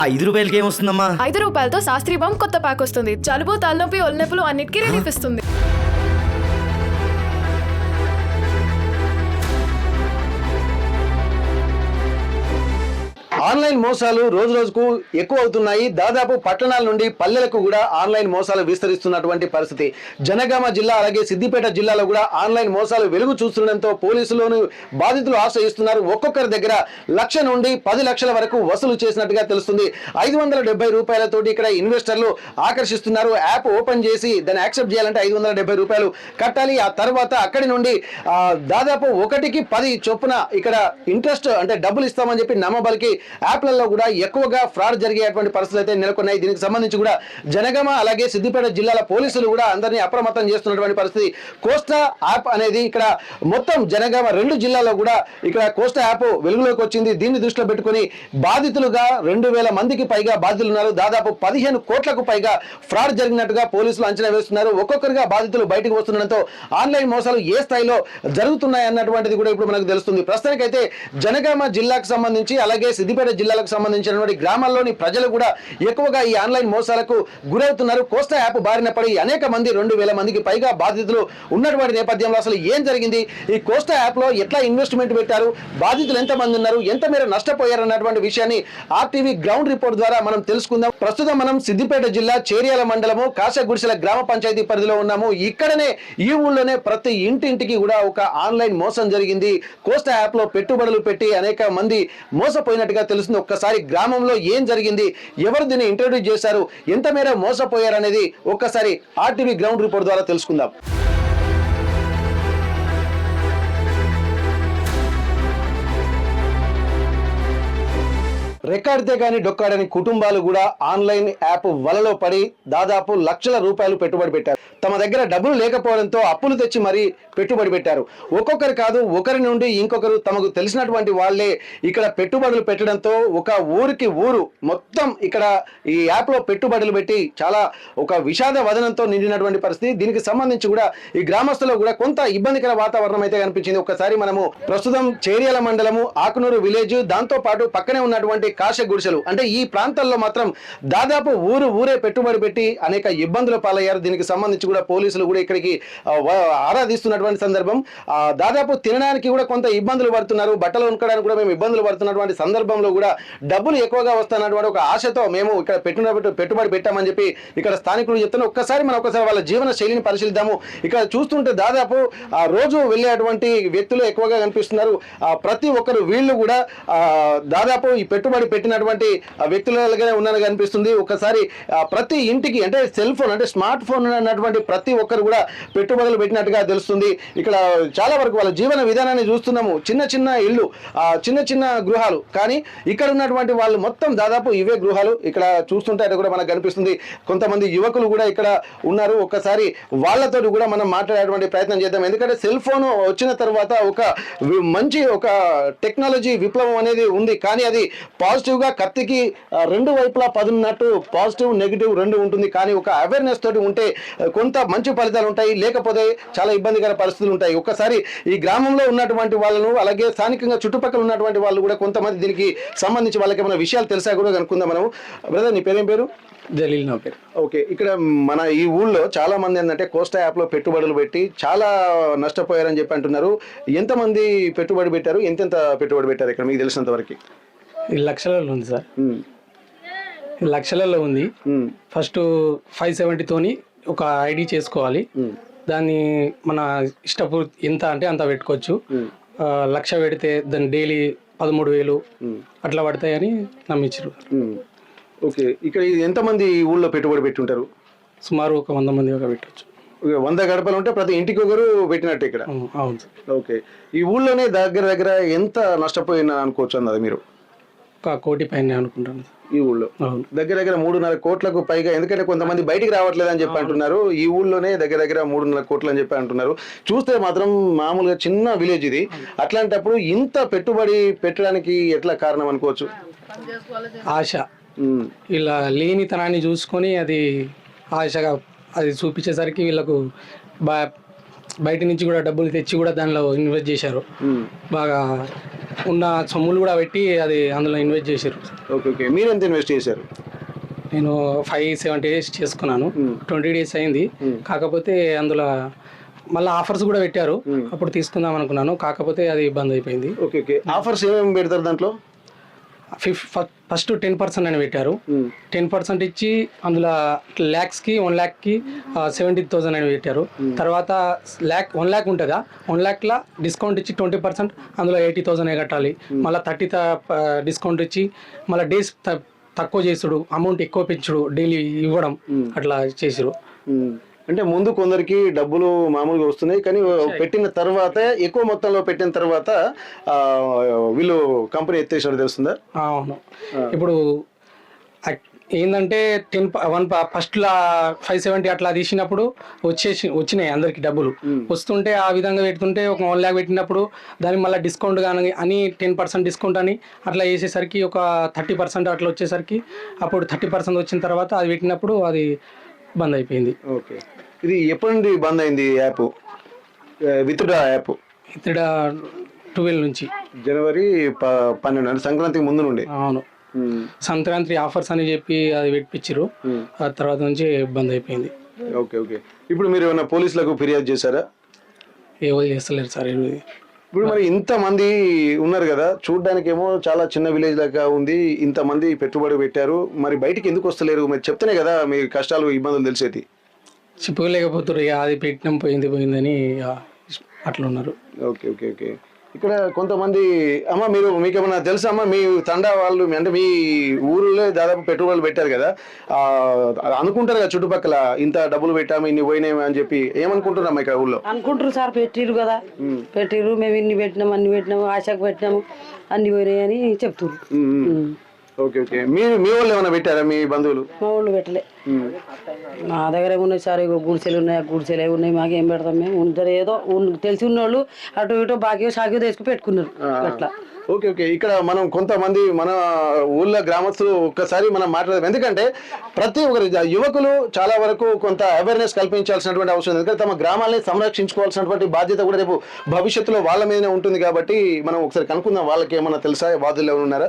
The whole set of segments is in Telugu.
ఆ ₹5 ఏమొస్తుందమ్మా? ₹5తో శాస్త్రీ బామ్ కొత్త ప్యాక్ వస్తుంది. జలుబు, తలనొప్పి, ఒళ్ళనొప్పులు అన్నిటికీ రిలీఫ్ ఇస్తుంది. ఆన్లైన్ మోసాలు రోజు రోజుకు ఎక్కువ అవుతున్నాయి. దాదాపు పట్టణాల నుండి పల్లెలకు కూడా ఆన్లైన్ మోసాలు విస్తరిస్తున్నటువంటి పరిస్థితి. జనగామ జిల్లా అలాగే సిద్దిపేట జిల్లాలో కూడా ఆన్లైన్ మోసాలు వెలుగు చూస్తుండటంతో పోలీసులను బాధితులు ఆశ్రయిస్తున్నారు. ఒక్కొక్కరి దగ్గర ₹1,00,000 నుండి 10 లక్షల వరకు వసూలు చేసినట్టుగా తెలుస్తుంది. ₹570 ఇక్కడ ఇన్వెస్టర్లు ఆకర్షిస్తున్నారు. యాప్ ఓపెన్ చేసి దాన్ని యాక్సెప్ట్ చేయాలంటే ₹570 కట్టాలి. ఆ తర్వాత అక్కడి నుండి దాదాపు 1కి 10 చొప్పున ఇక్కడ ఇంట్రెస్ట్ అంటే డబ్బులు ఇస్తామని చెప్పి నమ్మబలికి యాప్లలో కూడా ఎక్కువగా ఫ్రాడ్ జరిగేటువంటి పరిస్థితులు అయితే నెలకొన్నాయి. దీనికి సంబంధించి కూడా జనగామ అలాగే సిద్దిపేట జిల్లాల పోలీసులు కూడా అందరినీ అప్రమత్తం చేస్తున్నటువంటి పరిస్థితి. కోస్టా యాప్ అనేది ఇక్కడ మొత్తం జనగామ 2 జిల్లాల్లో కూడా ఇక్కడ కోస్టా యాప్ వెలుగులోకి వచ్చింది. దీన్ని దృష్టిలో పెట్టుకుని బాధితులుగా 2,000 మందికి పైగా బాధితులు ఉన్నారు. దాదాపు 15 కోట్లకు పైగా ఫ్రాడ్ జరిగినట్టుగా పోలీసులు అంచనా వేస్తున్నారు. ఒక్కొక్కరిగా బాధితులు బయటకు వస్తుండడంతో ఆన్లైన్ మోసాలు ఏ స్థాయిలో జరుగుతున్నాయి అన్నటువంటిది కూడా ఇప్పుడు మనకు తెలుస్తుంది. ప్రస్తుతానికైతే జనగామ జిల్లాకు సంబంధించి అలాగే సిద్దిపేట జిల్లాలకు సంబంధించినటువంటి గ్రామాల్లోని ప్రజలు కూడా ఎక్కువగా ఈ ఆన్లైన్ మోసాలకు గురవుతున్నారు. కోస్టా యాప్ బారిన పడి అనేక మంది 2,000 మందికి పైగా బాధితులు ఉన్నటువంటి నేపథ్యంలో అసలు ఏం జరిగింది, ఈ కోస్టా యాప్ లో ఎట్లా ఇన్వెస్ట్మెంట్ పెట్టారు, బాధితులు ఎంతమంది ఉన్నారు, ఎంత మేర నష్టపోయారు అన్నటువంటి విషయాన్ని ఆర్టీవీ గ్రౌండ్ రిపోర్ట్ ద్వారా మనం తెలుసుకుందాం. ప్రస్తుతం మనం సిద్దిపేట జిల్లా చేర్యాల మండలము కాశగుడిసెల గ్రామ పంచాయతీ పరిధిలో ఉన్నాము. ఇక్కడనే ఈ ఊళ్ళోనే ప్రతి ఇంటింటికి కూడా ఒక ఆన్లైన్ మోసం జరిగింది. కోస్టా యాప్ లో పెట్టుబడులు పెట్టి అనేక మంది మోసపోయినట్టుగా తెలుస్తుంది. ఒక్కసారి గ్రామంలో ఏం జరిగింది, ఎవరు దీన్ని ఇంట్రడ్యూస్ చేశారు, ఎంత మేర మోసపోయారు అనేది ఒక్కసారి ఆర్టీవీ గ్రౌండ్ రిపోర్ట్ ద్వారా తెలుసుకుందాం. రెక్కాడితే కానీ డొక్కాడని కుటుంబాలు కూడా ఆన్లైన్ యాప్ వలలో పడి దాదాపు లక్షల రూపాయలు పెట్టుబడి పెట్టారు. తమ దగ్గర డబ్బులు లేకపోవడంతో అప్పులు తెచ్చి మరీ పెట్టుబడి పెట్టారు. ఒక్కొక్కరు కాదు, ఒకరి నుండి ఇంకొకరు తమకు తెలిసినటువంటి వాళ్ళే ఇక్కడ పెట్టుబడులు పెట్టడంతో ఒక ఊరికి ఊరు మొత్తం ఇక్కడ ఈ యాప్ లో పెట్టుబడులు పెట్టి చాలా ఒక విషాద వదనంతో నిండినటువంటి పరిస్థితి. దీనికి సంబంధించి కూడా ఈ గ్రామస్తులు కూడా కొంత ఇబ్బందికర వాతావరణం అయితే కనిపించింది. ఒకసారి మనము ప్రస్తుతం చేర్యాల మండలము ఆకునూరు విలేజ్, దాంతో పాటు పక్కనే ఉన్నటువంటి కాశగుడిసెలు అంటే ఈ ప్రాంతాల్లో మాత్రం దాదాపు ఊరే పెట్టుబడి పెట్టి అనేక ఇబ్బందుల పాలయ్యారు. దీనికి సంబంధించి కూడా పోలీసులు కూడా ఇక్కడికి ఆరాధిస్తున్నటువంటి సందర్భం. దాదాపు తినడానికి కూడా కొంత ఇబ్బందులు పడుతున్నారు, బట్టలు కొనుక్కోవడానికి కూడా మేము ఇబ్బందులు పడుతున్నటువంటి సందర్భంలో కూడా డబ్బులు ఎక్కువగా వస్తున్నటువంటి ఒక ఆశతో మేము ఇక్కడ పెట్టుబడి పెట్టామని చెప్పి ఇక్కడ స్థానికులు చెప్తున్నారు. ఒక్కసారి వాళ్ళ జీవన శైలిని పరిశీలిద్దాము. ఇక్కడ చూస్తుంటే దాదాపు రోజు వెళ్ళేటువంటి వ్యక్తులు ఎక్కువగా కనిపిస్తున్నారు. ప్రతి ఒక్కరు వీళ్ళు కూడా దాదాపు ఈ పెట్టుబడి పెట్టినటువంటి వ్యక్తులుగానే ఉన్నారని కనిపిస్తుంది. ఒకసారి ప్రతి ఇంటికి అంటే సెల్ ఫోన్ అంటే స్మార్ట్ ఫోన్ అన్నటువంటి ప్రతి ఒక్కరు కూడా పెట్టుబడులు పెట్టినట్టుగా తెలుస్తుంది. ఇక్కడ చాలా వరకు వాళ్ళ జీవన విధానాన్ని చూస్తున్నాము. చిన్న ఇళ్ళు, చిన్న గృహాలు, కానీ ఇక్కడ ఉన్నటువంటి వాళ్ళు మొత్తం దాదాపు ఇవే గృహాలు. ఇక్కడ చూస్తుంటే అది కూడా మనకు కనిపిస్తుంది. కొంతమంది యువకులు కూడా ఇక్కడ ఉన్నారు. ఒక్కసారి వాళ్ళతో కూడా మనం మాట్లాడేటువంటి ప్రయత్నం చేద్దాం. ఎందుకంటే సెల్ ఫోన్ వచ్చిన తర్వాత ఒక మంచి ఒక టెక్నాలజీ విప్లవం అనేది ఉంది, కానీ అది పాజిటివ్ గా కత్తికి 2 వైపులా పదున్నట్టు పాజిటివ్ నెగిటివ్ 2 ఉంటుంది. కానీ ఒక అవేర్నెస్ తోటి ఉంటే కొంత మంచి ఫలితాలు ఉంటాయి, లేకపోతే చాలా ఇబ్బందికర పరిస్థితులు ఉంటాయి. ఒక్కసారి ఈ గ్రామంలో ఉన్నటువంటి వాళ్ళను అలాగే స్థానికంగా చుట్టుపక్కల ఉన్నటువంటి వాళ్ళు కూడా కొంతమంది దీనికి సంబంధించి వాళ్ళకి ఏమైనా విషయాలు తెలిసా కూడా కనుక్కుందాం మనం. బ్రదర్, నీ పేరేం పేరు? జలీల్ నా పేరు. ఓకే, ఇక్కడ మన ఈ ఊళ్ళో చాలా మంది ఏంటంటే కోస్టా యాప్ లో పెట్టుబడులు పెట్టి చాలా నష్టపోయారని చెప్పి అంటున్నారు. ఎంతమంది పెట్టుబడి పెట్టారు, ఎంతెంత పెట్టుబడి పెట్టారు ఇక్కడ మీకు తెలిసినంత వరకు? లక్షలలో ఉంది సార్, లక్షలలో ఉంది. ఫస్ట్ 570 తోని ఒక ఐడి చేసుకోవాలి. దాన్ని మన ఇష్టపూర్తి ఎంత అంటే అంత పెట్టుకోవచ్చు. 1,00,000 పెడితే దాన్ని డైలీ 13,000 అట్లా పడతాయని నమ్మించారు. ఓకే, ఇక్కడ ఎంతమంది ఊళ్ళో పెట్టుబడి పెట్టుంటారు? సుమారు ఒక 100 మంది ఒక పెట్టవచ్చు. 100 గడపలు ఉంటే ప్రతి ఇంటికి ఒకరు పెట్టినట్టు ఇక్కడ. అవును సార్. ఓకే, ఈ ఊళ్ళోనే దగ్గర ఎంత నష్టపోయినా అనుకోవచ్చు అన్నది మీరు? 1 కోటి పైన అనుకుంటాను ఈ ఊళ్ళో. దగ్గర 3.5 కోట్లకు పైగా. ఎందుకంటే కొంతమంది బయటికి రావట్లేదు అని చెప్పి అంటున్నారు. ఈ ఊళ్ళోనే దగ్గర 3.5 కోట్లు అని చెప్పి అంటున్నారు. చూస్తే మాత్రం మామూలుగా చిన్న విలేజ్ ఇది. అట్లాంటప్పుడు ఇంత పెట్టుబడి పెట్టడానికి ఎట్లా కారణం అనుకోవచ్చు? ఆశ, ఇలా లేనితనాన్ని చూసుకొని అది ఆశగా అది చూపించేసరికి వీళ్ళకు బయట నుంచి కూడా డబ్బులు తెచ్చి కూడా దానిలో ఇన్వెస్ట్ చేశారు. బాగా ఉన్న సొమ్ములు కూడా పెట్టి అది అందులో ఇన్వెస్ట్ చేశారు. ఓకే ఓకే, మీరు ఎంత ఇన్వెస్ట్ చేశారు? నేను 570 డేస్ చేసుకున్నాను. 20 డేస్ అయింది. కాకపోతే అందులో మళ్ళీ ఆఫర్స్ కూడా పెట్టారు. అప్పుడు తీసుకుందాం అనుకున్నాను, కాకపోతే అది బంద్ అయిపోయింది. ఓకే ఓకే, ఆఫర్స్ ఏమేమి పెడతారు దాంట్లో? ఫస్ట్ 10% అని పెట్టారు. 10% ఇచ్చి అందులో ల్యాక్స్కి 1 ల్యాక్కి 70,000 అని పెట్టారు. తర్వాత 1 ల్యాక్ ఉంటుందా, 1 ల్యాక్లో డిస్కౌంట్ ఇచ్చి 20% అందులో 80,000 కట్టాలి. మళ్ళీ 30 డిస్కౌంట్ ఇచ్చి మళ్ళీ డేస్ తక్కువ చేసుడు, అమౌంట్ ఎక్కువ పెంచుడు, డైలీ ఇవ్వడం, అట్లా చేసిరు. అంటే ముందు కొందరికి డబ్బులు మామూలుగా వస్తున్నాయి, కానీ పెట్టిన తర్వాత ఎక్కువ మొత్తంలో పెట్టిన తర్వాత వీళ్ళు కంపెనీ ఎత్తేసారు, తెలుస్తుందా? అవును. ఇప్పుడు ఏంటంటే ఫస్ట్లో 570 అట్లా తీసినప్పుడు వచ్చినాయి అందరికి డబ్బులు. వస్తుంటే ఆ విధంగా పెడుతుంటే ఒక 1 ల్యాక్ పెట్టినప్పుడు దానికి మళ్ళీ డిస్కౌంట్ కానీ అని 10% డిస్కౌంట్ అని అట్లా వేసేసరికి ఒక 30% అట్లా వచ్చేసరికి అప్పుడు 30% వచ్చిన తర్వాత అది పెట్టినప్పుడు అది బంద్ అయిపోయింది. ఓకే, ఇది ఎప్పటి నుండి బంద్ అయింది యాప్? విత్డ్రా యాప్ ఇక్కడ 12 నుంచి జనవరి 12 అంటే సంక్రాంతికి ముందు నుండి. అవును, సంక్రాంతి ఆఫర్స్ అని చెప్పి అది పెట్టించారు. ఆ తర్వాత నుంచి బంద్ అయిపోయింది. ఓకే ఓకే, ఇప్పుడు మీరు ఏమైనా పోలీసులకు ఫిర్యాదు చేశారా? ఎవరు చేస్తలేరు సార్. ఇప్పుడు మరి ఇంతమంది ఉన్నారు కదా, చూడ్డానికి ఏమో చాలా చిన్న విలేజ్ లాగా ఉంది, ఇంతమంది పెట్టుబడి పెట్టారు, మరి బయటికి ఎందుకు వస్తలేరు? మరి చెప్తేనే కదా మీ కష్టాలు ఇబ్బందులు తెలిసేది. చెప్పుకోలేకపోతారు, ఇక అది పెట్టినాం పోయిందని అట్లా ఉన్నారు. ఓకే ఓకే ఓకే, ఇక్కడ కొంతమంది అమ్మ మీకేమన్నా తెలుసా అమ్మ, మీ తండా వాళ్ళు అంటే మీ ఊరిలో దాదాపు పెట్టుబడులు పెట్టారు కదా, అనుకుంటారు కదా చుట్టుపక్కల ఇంత డబ్బులు పెట్టాము ఇన్ని పోయినాయి అని చెప్పి, ఏమనుకుంటున్నాం ఇక్కడ ఊళ్ళో? అనుకుంటారు సార్, పెట్టిరు కదా, పెట్టిరు, మేము ఇన్ని పెట్టినాము అన్ని పెట్టినాము, ఆశకు పెట్టినాము అన్ని పోయినాయి అని చెప్తున్నారు. ఓకే ఓకే, మీ వాళ్ళు ఏమైనా పెట్టారా మీ బంధువులు? మా ఊళ్ళు పెట్టలే. మా దగ్గర ఏమున్నాయి సార్, ఇక గుడిసెలు ఉన్నాయి, గుడిసెలు ఏమి ఉన్నాయి, మాకేం పెడతాం మేము. ఉంటారు ఏదో తెలిసి ఉన్న వాళ్ళు అటు ఇటు బాకీ సాకి తెచ్చుకు పెట్టుకున్నారు అట్లా. ఓకే ఓకే, ఇక్కడ మనం కొంతమంది మన ఊళ్ళో గ్రామస్తులు ఒక్కసారి మనం మాట్లాడదాం. ఎందుకంటే ప్రతి ఒక్కరి యువకులు చాలా వరకు కొంత అవేర్నెస్ కల్పించాల్సినటువంటి అవసరం ఉంది. ఎందుకంటే తమ గ్రామాలని సంరక్షించుకోవాల్సినటువంటి బాధ్యత కూడా రేపు భవిష్యత్తులో వాళ్ళ మీదనే ఉంటుంది. కాబట్టి మనం ఒకసారి కనుక్కుందాం, వాళ్ళకి ఏమన్నా తెలుసా, బాధ్యులు ఎవరు ఉన్నారా?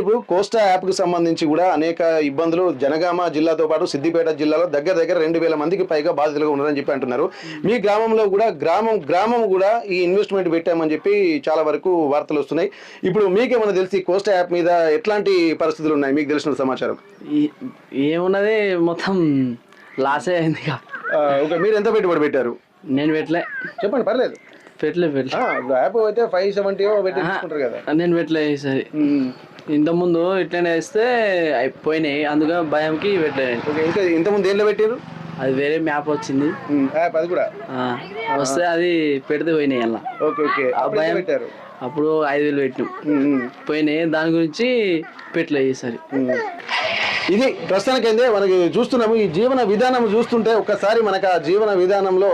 ఇప్పుడు కోస్టా యాప్కి సంబంధించి కూడా అనేక ఇబ్బందులు జనగామ జిల్లాతో పాటు సిద్దిపేట జిల్లాలో దగ్గర 2,000 మందికి పైగా బాధితులుగా ఉన్నారని చెప్పి అంటున్నారు. మీ గ్రామంలో కూడా గ్రామం కూడా ఈ ఇన్వెస్ట్మెంట్ పెట్టామని చెప్పి చాలా వరకు వార్తలు వస్తున్నాయి. ఇప్పుడు మీకేమన్నా తెలిసి కోస్టా యాప్ మీద ఎట్లాంటి పరిస్థితులు ఉన్నాయి, మీకు తెలిసిన సమాచారం? ఏమున్నది, మొత్తం లాసే అయింది. ఓకే, మీరు ఎంత పెట్టుబడి పెట్టారు? నేను పెట్టలే. చెప్పండి, పర్లేదు. పెట్టలే యాప్ అయితే 570 పెట్టించుకుంటారు కదా. నేను పెట్టలే ఈసారి. ఇంతకుముందు ఇట్లనే వేస్తే అయిపోయినాయి, అందుకే భయంకి పెట్టలేదు. ఓకే, ఇంకా ఇంతకుముందు ఏంట్లో పెట్టారు? అది వేరే మ్యాప్ వచ్చింది, అది కూడా వస్తే అది పెడితే పోయినాయి అలా. ఓకే ఓకే, ఆ భయం పెట్టారు. అప్పుడు 5,000 పెట్టినాం, పోయినాయి. దాని గురించి పెట్టలే ఈసారి. ఇది ప్రస్తుతానికైతే మనకి చూస్తున్నాము. ఈ జీవన విధానం చూస్తుంటే ఒక్కసారి మనకు ఆ జీవన విధానంలో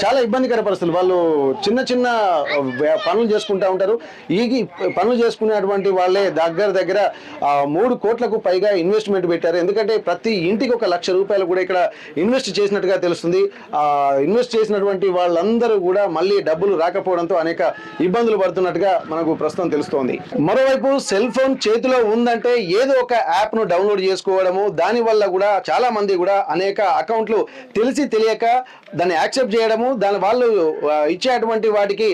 చాలా ఇబ్బందికర పరిస్థితులు. వాళ్ళు చిన్న పనులు చేసుకుంటూ ఉంటారు. ఈ పనులు చేసుకునేటువంటి వాళ్ళే దగ్గర 3 కోట్లకు పైగా ఇన్వెస్ట్మెంట్ పెట్టారు. ఎందుకంటే ప్రతి ఇంటికి 1 లక్ష రూపాయలు కూడా ఇక్కడ ఇన్వెస్ట్ చేసినట్టుగా తెలుస్తుంది. ఇన్వెస్ట్ చేసినటువంటి వాళ్ళందరూ కూడా మళ్ళీ డబ్బులు రాకపోవడంతో అనేక ఇబ్బందులు పడుతున్నట్టుగా మనకు ప్రస్తుతం తెలుస్తోంది. మరోవైపు సెల్ ఫోన్ చేతిలో ఉందంటే ఏదో ఒక యాప్ను డౌన్లోడ్ చేసుకోవడము, దాని వల్ల కూడా చాలా మంది కూడా అనేక అకౌంట్లు తెలిసి తెలియక దాన్ని యాక్సెప్ట్ చేయడము, దాని వాళ్ళు ఇచ్చేటువంటి వాటికి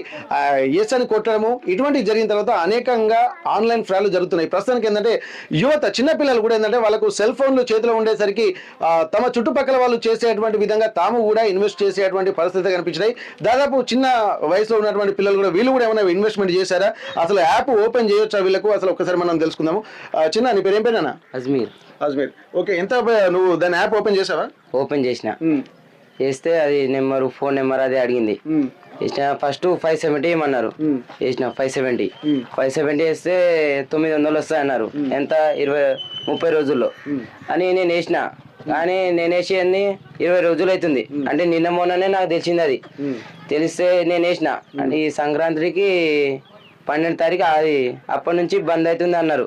ఎస్ అని కొట్టడము, ఇటువంటి జరిగిన తర్వాత అనేకంగా ఆన్లైన్ ఫ్రాడ్లు జరుగుతున్నాయి. ప్రస్తుతానికి ఏంటంటే యువత చిన్నపిల్లలు కూడా ఏంటంటే వాళ్ళకు సెల్ ఫోన్లు చేతిలో ఉండేసరికి తమ చుట్టుపక్కల వాళ్ళు చేసేటువంటి విధంగా తాము కూడా ఇన్వెస్ట్ చేసేటువంటి పరిస్థితి కనిపించినాయి. దాదాపు చిన్న వయసులో ఉన్నటువంటి పిల్లలు కూడా వీళ్ళు కూడా ఏమైనా ఇన్వెస్ట్మెంట్ చేశారా, అసలు యాప్ ఓపెన్ చేయొచ్చా వీళ్ళకు, అసలు ఒక్కసారి మనం తెలుసుకుందాము. చిన్న నీ పేరు ఏం పేరేనా? అజ్మీర్. ఓకే, ఎంత నువ్వు దాని యాప్ ఓపెన్ చేసావా? ఓపెన్ చేసిన, చేస్తే అది ఫోన్ నెంబర్ అది అడిగింది. చేసిన ఫస్ట్ 570 ఏమన్నారు, చేసిన 570 వేస్తే 900 వస్తాయి అన్నారు. ఎంత 30 రోజుల్లో అని నేను వేసిన. కానీ నేను వేసి అన్ని 20 రోజులు అవుతుంది. అంటే నిన్న మొన్ననే నాకు తెలిసింది. అది తెలిస్తే నేను వేసిన. అంటే ఈ సంక్రాంతికి 12వ తారీఖు అది అప్పటి నుంచి బంద్ అవుతుంది అన్నారు.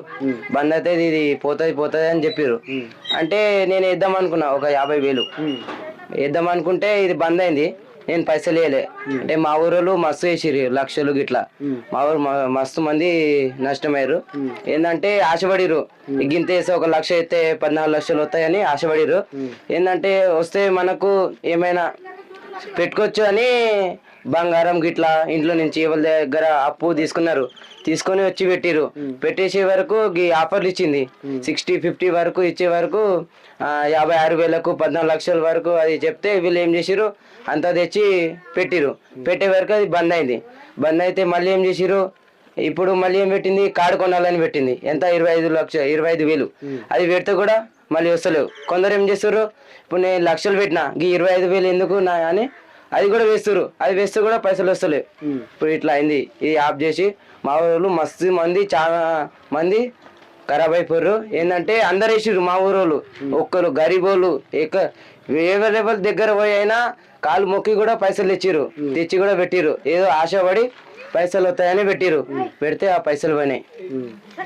బంద్ అయితే ఇది పోతుంది అని చెప్పారు. అంటే నేను వేద్దాం అనుకున్నా, ఒక 50,000 వేద్దాం అనుకుంటే ఇది బంద్ అయింది. నేను పైసలు వేయలే. అంటే మా ఊరోళ్ళు మస్తు వేసిర్రు లక్షలు గిట్లా. మా ఊరు మస్తు మంది నష్టమయ్యారు. ఏంటంటే ఆశపడిరు గింత వేస్తే 1 లక్ష అయితే 14 లక్షలు వస్తాయని ఆశపడిరు. ఏంటంటే వస్తే మనకు ఏమైనా పెట్టుకోవచ్చు అని బంగారం గిట్లా ఇంట్లో నుంచి ఎవరి దగ్గర అప్పు తీసుకొని వచ్చి పెట్టిరు. పెట్టేసే వరకు ఆఫర్లు ఇచ్చింది 60-50 వరకు ఇచ్చే వరకు 56,000కు 14 లక్షల వరకు అది చెప్తే వీళ్ళు ఏం చేసిరు అంతా తెచ్చి పెట్టిరు. పెట్టే వరకు అది బంద్ అయింది. బంద్ అయితే మళ్ళీ ఏం చేసిరు ఇప్పుడు మళ్ళీ ఏం పెట్టింది కార్డు కొనాలని పెట్టింది. ఎంత 25,000 అది పెడితే కూడా మళ్ళీ వస్తలేవు. కొందరు ఏం చేస్తారు ఇప్పుడు నేను లక్షలు పెట్టినా 25,000 ఎందుకు నా అని అది కూడా వేస్తారు. అది వేస్తే కూడా పైసలు వస్తలేవు. ఇప్పుడు ఇట్లా అయింది. ఇది ఆఫ్ చేసి మా ఊరోళ్ళు మస్తు మంది చాలా మంది ఖరాబ్ అయిపోయారు. ఏంటంటే అందరు వేసిర్రు మా ఊరోళ్ళు. ఒక్కరు గరీబోళ్ళు ఎవరి దగ్గర పోయి అయినా కాలు మొక్కి కూడా పైసలు తెచ్చి కూడా పెట్టిరు. ఏదో ఆశపడి పైసలు వస్తాయని పెట్టిరు. పెడితే ఆ పైసలు పోయినాయి.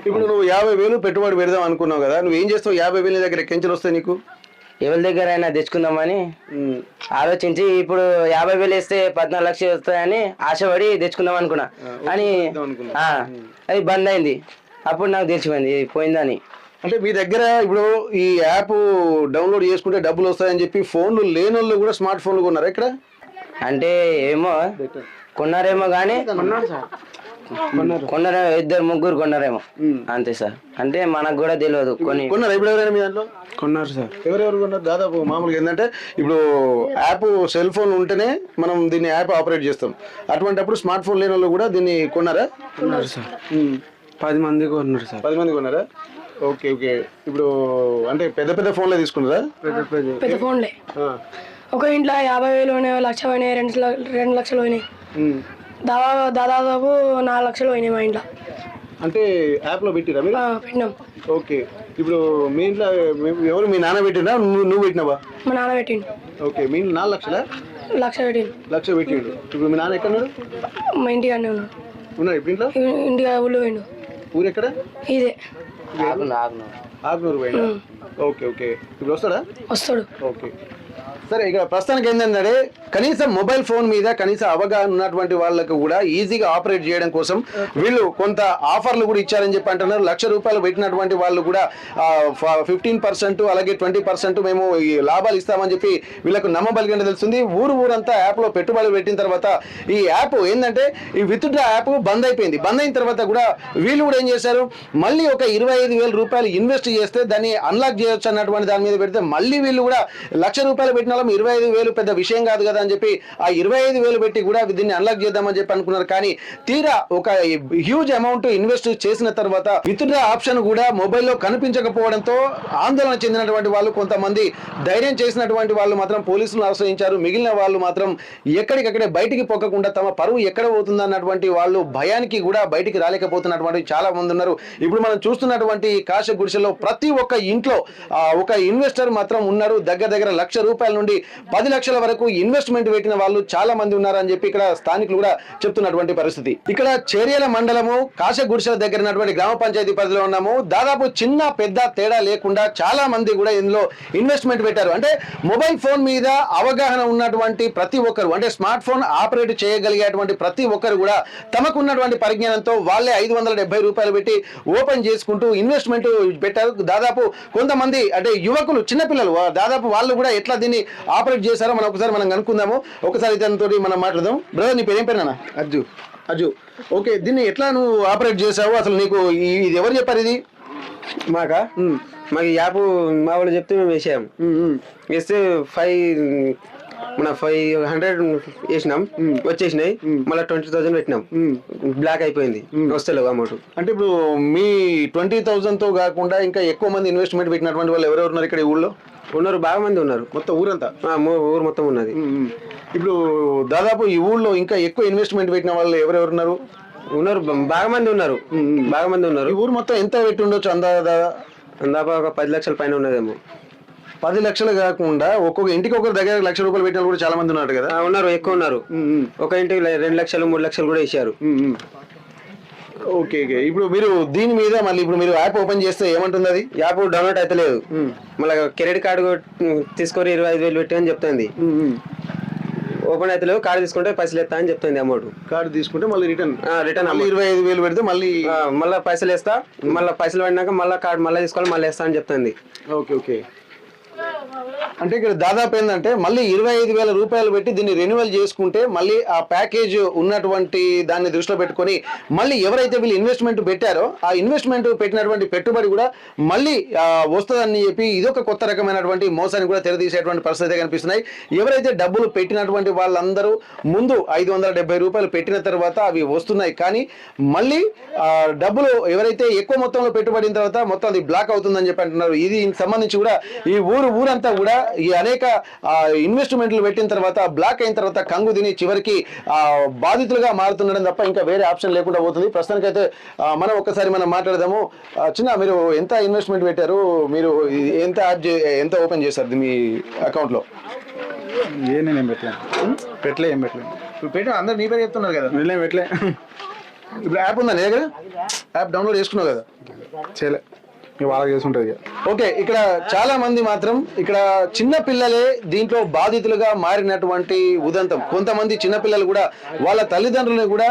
ఇప్పుడు నువ్వు 50,000 పెట్టుబడి పెడదాం అనుకున్నావు కదా, నువ్వు ఏం చేస్తావు? 50,000 దగ్గర ఎక్కించలు వస్తాయి నీకు? ఎవరి దగ్గర అయినా తెచ్చుకుందామని ఆలోచించి ఇప్పుడు 50,000 వేస్తే 14 లక్షలు వస్తాయని ఆశపడి తెచ్చుకుందాం అనుకున్నా. అని అది బంద్ అయింది. అప్పుడు నాకు తెలిసిపోయింది పోయిందని. అంటే మీ దగ్గర ఇప్పుడు ఈ యాప్ డౌన్లోడ్ చేసుకుంటే డబ్బులు వస్తాయని చెప్పి ఫోన్లు లేని వాళ్ళు కూడా స్మార్ట్ ఫోన్లు కొన్నారా ఇక్కడ? అంటే ఏమో కొన్నారేమో కానీ కొన్నారు 2-3 కొన్నారేమో అంతే సార్. అంటే మనకు కూడా తెలియదు. కొన్నారు ఇప్పుడు ఎవరైనా మీ దాంట్లో? కొన్నారు సార్. ఎవరెవరు కొన్నారు? దాదాపు మామూలుగా ఏంటంటే ఇప్పుడు యాప్ సెల్ ఫోన్ ఉంటేనే మనం దీన్ని యాప్ ఆపరేట్ చేస్తాం. అటువంటిప్పుడు స్మార్ట్ ఫోన్ లేని వాళ్ళు కూడా దీన్ని కొన్నారా? కొన్నారు సార్. 10 మంది కొన్నారు సార్. 10 మంది కొన్నారా? Okay okay. ఇప్పుడు అంటే పెద్ద ఫోన్లే తీసుకున్నారా? పెద్ద ఫోన్లే. ఒక ఇంట్లో 50,000 పోయినాయి, 1 లక్ష పోయినాయి, 2 లక్షలు పోయినాయి. దాదాపు 4 లక్షలు పోయినాయి మా ఇంట్లో. అంటే యాప్లో పెట్టిరా మీరు? పెట్టినాం. ఓకే. ఇప్పుడు మీ ఇంట్లో ఎవరు? మీ నాన్న పెట్టినా నువ్వు పెట్టినావా? మా నాన్న పెట్టిండు. ఓకే. మీ ఇంట్లో 4 లక్షలా? 1 లక్ష పెట్టిండు. 1 లక్ష పెట్టిండు. ఇప్పుడు మీ నాన్న ఎక్కడున్నాడు? మా ఇంటికాడనే ఉన్నాడు. ఉన్నాడు ఇప్పుడు ఇంట్లో? ఇంటికి ఊళ్ళో పోయిండు. ఊరు ఎక్కడ? ఇదే ఆగ్నూరు పోయిండు. Okay okay. ఇప్పుడు వస్తాడు. ఓకే సరే. ఇక్కడ ప్రస్తుతానికి ఏంటంటే కనీసం మొబైల్ ఫోన్ మీద కనీస అవగాహన ఉన్నటువంటి వాళ్ళకు కూడా ఈజీగా ఆపరేట్ చేయడం కోసం వీళ్ళు కొంత ఆఫర్లు కూడా ఇచ్చారని చెప్పి అంటున్నారు. ₹1,00,000 పెట్టినటువంటి వాళ్ళు కూడా 15% అలాగే 20% మేము ఈ లాభాలు ఇస్తామని చెప్పి వీళ్ళకు నమ్మబలిగినట్టు తెలుస్తుంది. ఊరంతా యాప్లో పెట్టుబడులు పెట్టిన తర్వాత ఈ యాప్ ఏంటంటే ఈ విత్డ్రా యాప్ బంద్ అయిపోయింది. బంద్ అయిన తర్వాత కూడా వీళ్ళు కూడా ఏం చేశారు, మళ్ళీ ఒక ₹25,000 ఇన్వెస్ట్ చేస్తే దాన్ని అన్లాక్ చేయొచ్చు అన్నటువంటి దాని మీద పెడితే మళ్ళీ వీళ్ళు కూడా ₹1,00,000 పెట్టిన 25,000 పెద్ద విషయం కాదు కదా అని చెప్పి ఆ 25,000 పెట్టి కూడా దీన్ని అన్లాక్ చేద్దామని చెప్పి అనుకున్నారు. కానీ తీరా ఒక హ్యూజ్ అమౌంట్ ఇన్వెస్ట్ చేసిన తర్వాత విత్డ్రా ఆప్షన్ కూడా మొబైల్లో కనిపించకపోవడంతో ఆందోళన చెందినటువంటి వాళ్ళు కొంతమంది ధైర్యం చేసినటువంటి వాళ్ళు మాత్రం పోలీసులను ఆశ్రయించారు. మిగిలిన వాళ్ళు మాత్రం ఎక్కడికక్కడే బయటికి పొక్కకుండా తమ పరువు ఎక్కడ పోతుంది అన్నటువంటి వాళ్ళు భయానికి కూడా బయటికి రాలేకపోతున్నటువంటి చాలా మంది ఉన్నారు. ఇప్పుడు మనం చూస్తున్నటువంటి కాశ గుడిసెలో ప్రతి ఒక్క ఇంట్లో ఒక ఇన్వెస్టర్ మాత్ం ఉన్నారు. దగ్గర ₹1,00,000 నుండి 10 లక్షల వరకు ఇన్వెస్ట్మెంట్ పెట్టిన వాళ్ళు చాలా మంది ఉన్నారని చెప్పి ఇక్కడ స్థానికులు కూడా చెప్తున్నటువంటి పరిస్థితి. ఇక్కడ చేర్యాల మండలము కాశ గుడిసెల దగ్గర ఉన్నటువంటి గ్రామ పంచాయతీ పరిధిలో ఉన్నాము. దాదాపు చిన్న పెద్ద తేడా లేకుండా చాలా మంది కూడా ఇందులో ఇన్వెస్ట్మెంట్ పెట్టారు. అంటే మొబైల్ ఫోన్ మీద అవగాహన ఉన్నటువంటి ప్రతి ఒక్కరు, అంటే స్మార్ట్ ఫోన్ ఆపరేట్ చేయగలిగేటువంటి ప్రతి ఒక్కరు కూడా తమకు ఉన్నటువంటి పరిజ్ఞానంతో వాళ్ళే ₹570 పెట్టి ఓపెన్ చేసుకుంటూ ఇన్వెస్ట్మెంట్ పెట్టారు. దాదాపు కొంతమంది అంటే యువకులు, చిన్నపిల్లలు దాదాపు వాళ్ళు కూడా ఎట్లా దీన్ని ఆపరేట్ చేశారో మనం కనుక్కుందాము. ఒకసారి ఇతనితో మనం మాట్లాడదాం. బ్రదర్, నీ పేరేం పేరు? నాన్న అజ్జు. ఓకే, దీన్ని ఎట్లా నువ్వు ఆపరేట్ చేసావు? అసలు నీకు ఇది ఎవరు చెప్పారు? ఇది మాకు ఈ యాప్ మా వాళ్ళు చెప్తే మేము వేసాము. వేస్తే 500 వేసినాం, వచ్చేసినాయి. మళ్ళీ 20,000 పెట్టినాం, బ్లాక్ అయిపోయింది, వస్తలేవు అమౌంట్. అంటే ఇప్పుడు మీ 20,000తో కాకుండా ఇంకా ఎక్కువ మంది ఇన్వెస్ట్మెంట్ పెట్టినటువంటి వాళ్ళు ఎవరెవరు ఉన్నారు ఇక్కడ? ఈ ఊళ్ళో ఉన్నారు, బాగా మంది ఉన్నారు. మొత్తం ఊరంతా? ఊరు మొత్తం ఉన్నది. ఇప్పుడు దాదాపు ఈ ఊళ్ళో ఇంకా ఎక్కువ ఇన్వెస్ట్మెంట్ పెట్టిన వాళ్ళు ఎవరెవరు ఉన్నారు? బాగా మంది ఉన్నారు. ఈ ఊరు మొత్తం ఎంత పెట్టి ఉండొచ్చు అందాక ఒక 10 లక్షల పైన ఉన్నదేమో. 10 లక్షలు కాకుండా ఒక్కొక్క ఇంటికి ఒకరి దగ్గర ₹1,00,000 పెట్టిన కూడా చాలా మంది ఉన్నారు కదా? ఉన్నారు, ఎక్కువ ఉన్నారు. ఒక ఇంటికి 2 లక్షలు 3 లక్షలు కూడా ఇచ్చారు. ఓకే. ఇప్పుడు మీరు దీని మీద మళ్ళీ ఇప్పుడు మీరు యాప్ ఓపెన్ చేస్తే ఏమంటుంది? అది యాప్ డౌన్లోడ్ అయితే లేదు. మళ్ళీ క్రెడిట్ కార్డు తీసుకొని 25,000 పెట్టి అని చెప్తుంది. ఓపెన్ అయితే లేవు, కార్డు తీసుకుంటే పైసలు ఎత్తా అని చెప్తుంది అమౌంట్. కార్డు తీసుకుంటే మళ్ళీ రిటర్న్ రిటర్న్ మళ్ళీ 25,000 పెడితే మళ్ళీ మళ్ళీ పైసలు వేస్తా, మళ్ళీ పైసలు పడినాక మళ్ళీ కార్డు మళ్ళీ తీసుకోవాలి, మళ్ళీ వేస్తా అని చెప్తుంది. Okay okay. అంటే ఇక్కడ దాదాపు ఏంటంటే మళ్ళీ 25,000 రూపాయలు పెట్టి దీన్ని రెన్యువల్ చేసుకుంటే మళ్ళీ ఆ ప్యాకేజ్ ఉన్నటువంటి దాన్ని దృష్టిలో పెట్టుకొని మళ్ళీ ఎవరైతే వీళ్ళు ఇన్వెస్ట్మెంట్ పెట్టారో ఆ ఇన్వెస్ట్మెంట్ పెట్టినటువంటి పెట్టుబడి కూడా మళ్ళీ వస్తుందని చెప్పి ఇదొక కొత్త రకమైనటువంటి మోసాన్ని కూడా తెరదీసేటువంటి పరిస్థితి కనిపిస్తున్నాయి. ఎవరైతే డబ్బులు పెట్టినటువంటి వాళ్ళందరూ ముందు 570 రూపాయలు పెట్టిన తర్వాత అవి వస్తున్నాయి, కానీ మళ్ళీ డబ్బులు ఎవరైతే ఎక్కువ మొత్తంలో పెట్టుబడిన తర్వాత మొత్తం అది బ్లాక్ అవుతుందని చెప్పి అంటున్నారు. ఇది సంబంధించి కూడా ఈ ఊరంతా కూడా ఈ అనేక ఇన్వెస్ట్మెంట్లు పెట్టిన తర్వాత బ్లాక్ అయిన తర్వాత కంగు తిని చివరికి బాధితులుగా మారుతుండడం తప్ప ఇంకా వేరే ఆప్షన్ లేకుండా పోతుంది. ప్రస్తుతానికైతే మనం ఒక్కసారి మనం మాట్లాడదాము. చిన్న, మీరు ఎంత ఇన్వెస్ట్మెంట్ పెట్టారు, మీరు ఎంత ఓపెన్ చేశారు మీ అకౌంట్లో? నేనేం పెట్టలే ఏం పెట్టలేదు. ఇప్పుడు పెట్టి అందరు నీ పేరు చెప్తున్నారు కదా. నేనేం పెట్టలే. ఇప్పుడు యాప్ ఉందా నీ దగ్గర? యాప్ డౌన్లోడ్ చేసుకున్నావు కదా? చేయలే, వాళ్ళకి చేసుకుంటుంది. ఓకే, ఇక్కడ చాలా మంది మాత్రం ఇక్కడ చిన్న పిల్లలే దీంట్లో బాధితులుగా మారినటువంటి ఉదంతం. కొంతమంది చిన్నపిల్లలు కూడా వాళ్ళ తల్లిదండ్రులను కూడా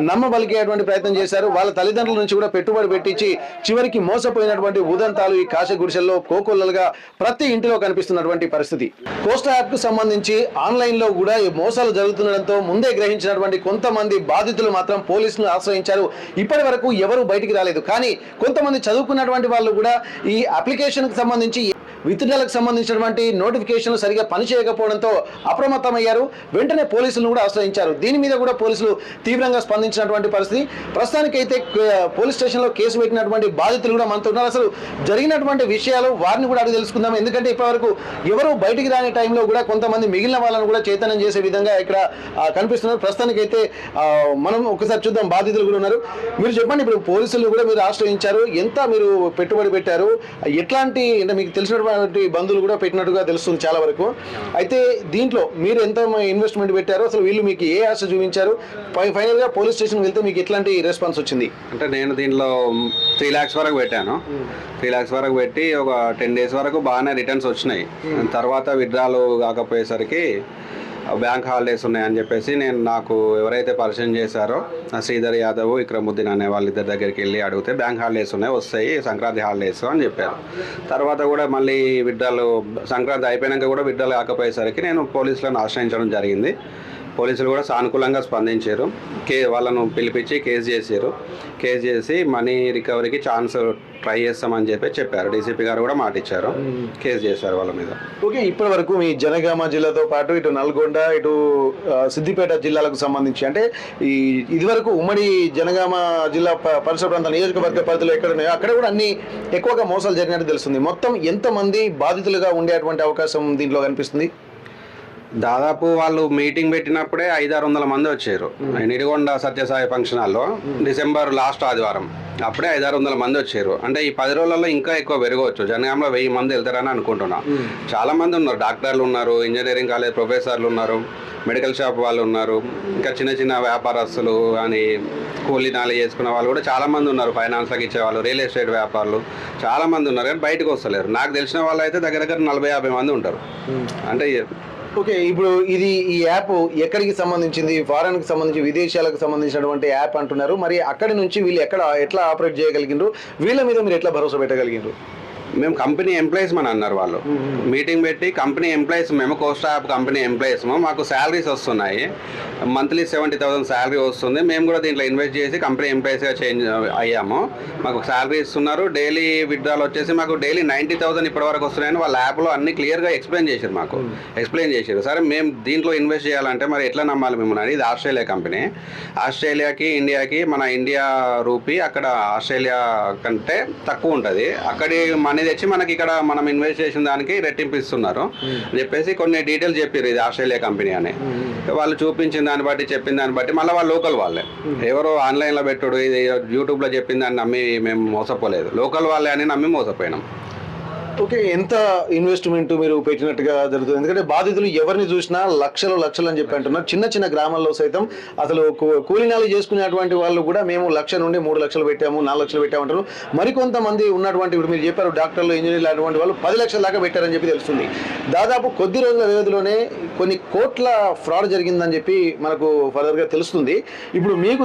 నమ్మబలికేటువంటి ప్రయత్నం చేశారు. వాళ్ళ తల్లిదండ్రుల నుంచి కూడా పెట్టుబడి పెట్టించి చివరికి మోసపోయినటువంటి ఉదంతాలు ఈ కాశ గుడిసెల్లో కోకొల్లలుగా ప్రతి ఇంటిలో కనిపిస్తున్నటువంటి పరిస్థితి. కోస్టా యాప్ కు సంబంధించి ఆన్లైన్ లో కూడా ఈ మోసాలు జరుగుతుండడంతో ముందే గ్రహించినటువంటి కొంతమంది బాధితులు మాత్రం పోలీసులను ఆశ్రయించారు. ఇప్పటి వరకు ఎవరు బయటికి రాలేదు. కానీ కొంతమంది చదువుకున్నటువంటి వాళ్ళు కూడా ఈ అప్లికేషన్ కి సంబంధించి విత్డ్రాలకు సంబంధించినటువంటి నోటిఫికేషన్లు సరిగా పనిచేయకపోవడంతో అప్రమత్తమయ్యారు. వెంటనే పోలీసులను కూడా ఆశ్రయించారు. దీని మీద కూడా పోలీసులు తీవ్రంగా స్పందించినటువంటి పరిస్థితి. ప్రస్తుతానికైతే పోలీస్ స్టేషన్లో కేసు పెట్టినటువంటి బాధితులు కూడా మనతో ఉన్నారు. అసలు జరిగినటువంటి విషయాలు వారిని కూడా అడిగి తెలుసుకుందాం. ఎందుకంటే ఇప్పటివరకు ఎవరు బయటికి రాని టైంలో కూడా కొంతమంది మిగిలిన వాళ్ళని కూడా చైతన్యం చేసే విధంగా ఇక్కడ కనిపిస్తున్నారు. ప్రస్తుతానికైతే మనం ఒకసారి చూద్దాం. బాధితులు కూడా ఉన్నారు. మీరు చెప్పండి, ఇప్పుడు పోలీసులు కూడా మీరు ఆశ్రయించారు, ఎంత మీరు పెట్టుబడి పెట్టారు, ఎట్లాంటి అంటే మీకు తెలిసినటువంటి బంధువులు కూడా పెట్టినట్టుగా తెలుస్తుంది చాలా వరకు. అయితే దీంట్లో మీరు ఎంత ఇన్వెస్ట్మెంట్ పెట్టారు, అసలు వీళ్ళు మీకు ఏ ఆశ చూపించారు, ఫైనల్ గా పోలీస్ స్టేషన్ వెళ్తే మీకు ఎట్లాంటి రెస్పాన్స్ వచ్చింది? అంటే నేను దీంట్లో 3 lakhs వరకు పెట్టాను. 3 lakhs వరకు పెట్టి ఒక 10 days వరకు బాగానే రిటర్న్స్ వచ్చినాయి. తర్వాత విత్డ్రాలు కాకపోయేసరికి బ్యాంక్ హాలిడేస్ ఉన్నాయని చెప్పేసి నాకు ఎవరైతే పరిచయం చేశారో శ్రీధర్ యాదవ్, ఇక్రముద్దీన్ అనే వాళ్ళిద్దరి దగ్గరికి వెళ్ళి అడిగితే బ్యాంక్ హాలిడేస్ ఉన్నాయి, వస్తాయి, సంక్రాంతి హాలిడేస్ అని చెప్పారు. తర్వాత కూడా మళ్ళీ విత్డ్రాలు సంక్రాంతి అయిపోయాక కూడా విత్డ్రాలు కాకపోయేసరికి నేను పోలీసులను ఆశ్రయించడం జరిగింది. పోలీసులు కూడా సానుకూలంగా స్పందించారు. వాళ్ళను పిలిపించి కేసు చేశారు. కేసు చేసి మనీ రికవరీకి ఛాన్స్ ట్రై చేస్తామని చెప్పారు. డీసీపీ గారు కూడా మాట ఇచ్చారు. కేసు చేశారు వాళ్ళ మీద. ఓకే, ఇప్పటి వరకు మీ జనగామ జిల్లాతో పాటు ఇటు నల్గొండ, ఇటు సిద్దిపేట జిల్లాలకు సంబంధించి అంటే ఇదివరకు ఉమ్మడి జనగామ జిల్లా పరిసర ప్రాంత నియోజకవర్గ పరిధిలో ఎక్కడ ఉన్నాయో అక్కడ కూడా అన్ని ఎక్కువగా మోసాలు జరిగినట్టు తెలుస్తుంది. మొత్తం ఎంతమంది బాధితులుగా ఉండేటువంటి అవకాశం దీంట్లో కనిపిస్తుంది? దాదాపు వాళ్ళు మీటింగ్ పెట్టినప్పుడే 500-600 మంది వచ్చారు. నిడిగొండ సత్యసాయి ఫంక్షన్ హాల్లో డిసెంబర్ లాస్ట్ ఆదివారం అప్పుడే 500-600 మంది వచ్చారు. అంటే ఈ 10 రోజులలో ఇంకా ఎక్కువ పెరగవచ్చు. జనగాంలో 1000 మంది వెళ్తారని అనుకుంటున్నా. చాలా మంది ఉన్నారు. డాక్టర్లు ఉన్నారు, ఇంజనీరింగ్ కాలేజ్ ప్రొఫెసర్లు ఉన్నారు, మెడికల్ షాప్ వాళ్ళు ఉన్నారు, ఇంకా చిన్న చిన్న వ్యాపారస్తులు కానీ కూలీ నాలి చేసుకున్న వాళ్ళు కూడా చాలా మంది ఉన్నారు. ఫైనాన్స్లకు ఇచ్చేవాళ్ళు, రియల్ ఎస్టేట్ వ్యాపారులు చాలా మంది ఉన్నారు. కానీ బయటకు వస్తలేరు. నాకు తెలిసిన వాళ్ళు అయితే దగ్గర 40-50 మంది ఉంటారు. అంటే ఓకే, ఇప్పుడు ఈ యాప్ ఎక్కడికి సంబంధించింది? ఫారెన్ కి సంబంధించి, విదేశాలకు సంబంధించినటువంటి యాప్ అంటున్నారు. మరి అక్కడి నుంచి వీళ్ళు ఎట్లా ఆపరేట్ చేయగలిగినారు? వీళ్ళ మీద మీరు ఎట్లా భరోసా పెట్టగలిగినారు? మేము కంపెనీ ఎంప్లాయీస్ అని అన్నారు వాళ్ళు. మీటింగ్ పెట్టి కంపెనీ ఎంప్లాయీస్, మేము కోస్టా యాప్ కంపెనీ ఎంప్లాయీస్, మాకు శాలరీస్ వస్తున్నాయి, మంత్లీ 70,000 శాలరీ వస్తుంది, మేము కూడా దీంట్లో ఇన్వెస్ట్ చేసి కంపెనీ ఎంప్లాయీస్గా చేంజ్ అయ్యాము, మాకు శాలరీ ఇస్తున్నారు, డైలీ విత్డ్రాల్ వచ్చేసి మాకు డైలీ 90,000 ఇప్పటి వరకు వస్తున్నాయని వాళ్ళ యాప్లో అన్ని క్లియర్గా ఎక్స్ప్లెయిన్ చేశారు. మాకు ఎక్స్ప్లెయిన్ చేశారు. సరే మేము దీంట్లో ఇన్వెస్ట్ చేయాలంటే మరి ఎట్లా నమ్మాలి మిమ్మల్ని? ఇది ఆస్ట్రేలియా కంపెనీ. ఆస్ట్రేలియాకి ఇండియాకి మన ఇండియా రూపీ అక్కడ ఆస్ట్రేలియా కంటే తక్కువ ఉంటుంది. అక్కడి మనీ తెచ్చి మనకి ఇక్కడ మనం ఇన్వెస్ట్ చేసిన దానికి రెట్టింపు ఇస్తున్నారు అని చెప్పేసి కొన్ని డీటెయిల్స్ చెప్పారు. ఇది ఆస్ట్రేలియా కంపెనీ అని వాళ్ళు చూపించిన దాన్ని బట్టి, చెప్పిన దాన్ని బట్టి మళ్ళీ వాళ్ళు లోకల్ వాళ్ళే, ఎవరో ఆన్లైన్లో పెట్టుడు, ఇది యూట్యూబ్లో చెప్పిన దాన్ని నమ్మి మేము మోసపోలేదు. లోకల్ వాళ్ళే అని నమ్మి మోసపోయినాం. ఓకే, ఎంత ఇన్వెస్ట్మెంట్ మీరు పెట్టినట్టుగా జరుగుతుంది? ఎందుకంటే బాధితులు ఎవరిని చూసినా లక్షలు లక్షలు అని చెప్పి అంటున్నారు. చిన్న చిన్న గ్రామాల్లో సైతం అసలు కూలీనాలు చేసుకునేటువంటి వాళ్ళు కూడా మేము 1,00,000 నుండి 3 లక్షలు పెట్టాము, 4 లక్షలు పెట్టామంటారు. మరికొంతమంది ఉన్నటువంటి ఇప్పుడు మీరు చెప్పారు డాక్టర్లు, ఇంజనీర్లు అటువంటి వాళ్ళు 10 లక్షల దాకా పెట్టారని చెప్పి తెలుస్తుంది. దాదాపు కొద్ది రోజుల వ్యవధిలోనే కొన్ని కోట్ల ఫ్రాడ్ జరిగిందని చెప్పి మనకు ఫర్దర్గా తెలుస్తుంది. ఇప్పుడు మీకు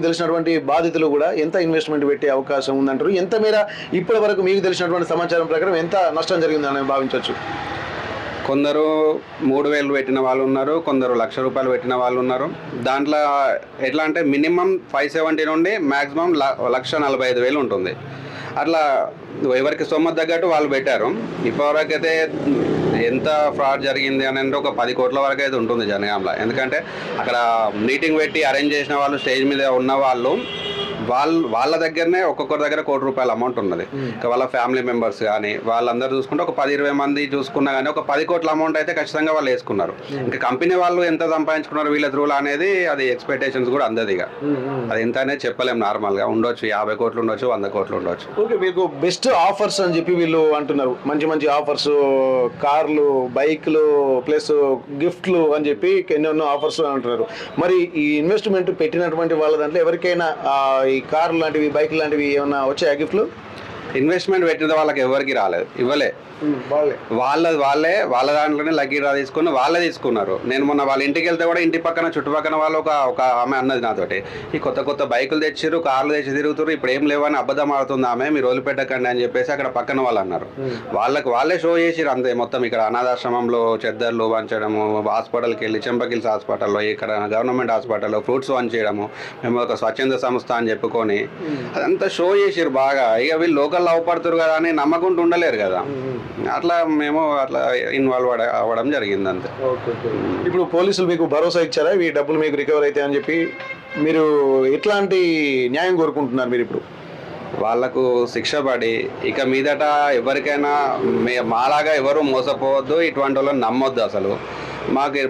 తెలిసినటువంటి బాధితులు కూడా ఎంత ఇన్వెస్ట్మెంట్ పెట్టే అవకాశం ఉందంటారు? ఎంత మేర ఇప్పటి వరకు మీకు తెలిసినటువంటి సమాచారం ప్రకారం ఎంత నష్టం జరిగిందని భావించవచ్చు? కొందరు 3,000 పెట్టిన వాళ్ళు ఉన్నారు, కొందరు ₹1,00,000 పెట్టిన వాళ్ళు ఉన్నారు. దాంట్లో ఎట్లా అంటే మినిమం 570 నుండి మ్యాక్సిమం 1,45,000 ఉంటుంది. అట్లా ఎవరికి సొమ్మత్ తగ్గట్టు వాళ్ళు పెట్టారు. ఇప్పటివరకు అయితే ఎంత ఫ్రాడ్ జరిగింది అని అంటే ఒక 10 కోట్ల వరకు అయితే ఉంటుంది జనగాంలో. ఎందుకంటే అక్కడ మీటింగ్ పెట్టి అరేంజ్ చేసిన వాళ్ళు, స్టేజ్ మీద ఉన్న వాళ్ళు వాళ్ళ దగ్గరనే ఒక్కొక్కరి దగ్గర ₹1,00,00,000 అమౌంట్ ఉన్నది. ఇంకా వాళ్ళ ఫ్యామిలీ మెంబర్స్ కానీ వాళ్ళందరూ చూసుకుంటే ఒక 10-20 మంది చూసుకున్నా కానీ ఒక 10 కోట్ల అమౌంట్ అయితే ఖచ్చితంగా వాళ్ళు వేసుకున్నారు. ఇంకా కంపెనీ వాళ్ళు ఎంత సంపాదించుకున్నారు వీళ్ళ త్రూలు అనేది అది ఎక్స్పెక్టేషన్స్ కూడా అందదు. ఇక అది ఎంత అనేది చెప్పలేము. నార్మల్గా ఉండొచ్చు 50 కోట్లు ఉండొచ్చు, 100 కోట్లు ఉండొచ్చు. ఓకే, మీకు బెస్ట్ ఆఫర్స్ అని చెప్పి వీళ్ళు అంటున్నారు. మంచి మంచి ఆఫర్స్, కార్లు, బైక్లు ప్లస్ గిఫ్ట్లు అని చెప్పి ఎన్నెన్నో ఆఫర్స్ అంటున్నారు. మరి ఈ ఇన్వెస్ట్మెంట్ పెట్టినటువంటి వాళ్ళ దాంట్లో ఎవరికైనా ఈ కార్లు లాంటివి, బైక్ లాంటివి ఏమన్నా వచ్చాయా గిఫ్ట్లు? ఇన్వెస్ట్మెంట్ పెట్టిన వాళ్ళకి ఎవరికి రాలేదు, ఇవ్వలే. వాళ్ళ దాంట్లోనే లక్కీ డ్రా తీసుకుని వాళ్ళే తీసుకున్నారు. నేను మొన్న వాళ్ళ ఇంటికి వెళ్తే కూడా ఇంటి పక్కన చుట్టుపక్కల వాళ్ళు ఒక ఆమె అన్నది నాతోటి, ఈ కొత్త బైకులు తెచ్చిర్రు, కార్లు తెచ్చి తిరుగుతారు, ఇప్పుడు ఏం లేవని అబద్ధం ఆడుతుంది ఆమె, మీరు వదిలిపెట్టకండి అని చెప్పేసి అక్కడ పక్కన వాళ్ళు అన్నారు. వాళ్ళే షో చేసిరు అంతే. మొత్తం ఇక్కడ అనాథాశ్రమంలో చెద్దర్లు వంచడము, హాస్పిటల్కి వెళ్ళి చెంపకిల్స్ హాస్పిటల్లో, ఇక్కడ గవర్నమెంట్ హాస్పిటల్లో ఫ్రూట్స్ వంచేయడము, మేము ఒక స్వచ్ఛంద సంస్థ అని చెప్పుకొని అదంతా షో చేసిరు బాగా. ఇక వీళ్ళు లోకల్లో అవపడుతురు కదా అని నమ్మకుంటూ ఉండలేరు కదా, అట్లా మేము అట్లా ఇన్వాల్వ్ అవ్వడం జరిగింది అంతే. ఇప్పుడు పోలీసులు మీకు భరోసా ఇచ్చారా ఈ డబ్బులు మీకు రికవర్ అవుతాయి అని చెప్పి? మీరు ఎట్లాంటి న్యాయం కోరుకుంటున్నారు మీరు ఇప్పుడు? వాళ్లకు శిక్ష పడి ఇక మీదట ఎవరికైనా మాలాగా ఎవరు మోసపోవద్దు, ఇటువంటి వాళ్ళని నమ్మొద్దు. అసలు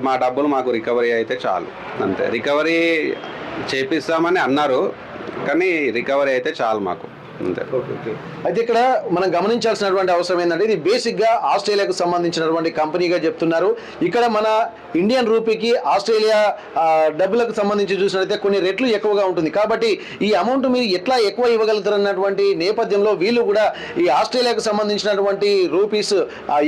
మా డబ్బులు మాకు రికవరీ అయితే చాలు అంతే. రికవరీ చేపిస్తామని అన్నారు కానీ రికవరీ అయితే చాలు మాకు అంతే. అయితే ఇక్కడ మనం గమనించాల్సినటువంటి అవసరం ఏంటంటే ఇది బేసిక్గా ఆస్ట్రేలియాకు సంబంధించినటువంటి కంపెనీగా చెప్తున్నారు. ఇక్కడ మన ఇండియన్ రూపీకి ఆస్ట్రేలియా డబ్బులకు సంబంధించి చూసినట్లయితే కొన్ని రెట్లు ఎక్కువగా ఉంటుంది. కాబట్టి ఈ అమౌంట్ మీరు ఎట్లా ఎక్కువ ఇవ్వగలుగుతారు అన్నటువంటి నేపథ్యంలో వీళ్ళు కూడా ఈ ఆస్ట్రేలియాకు సంబంధించినటువంటి రూపీస్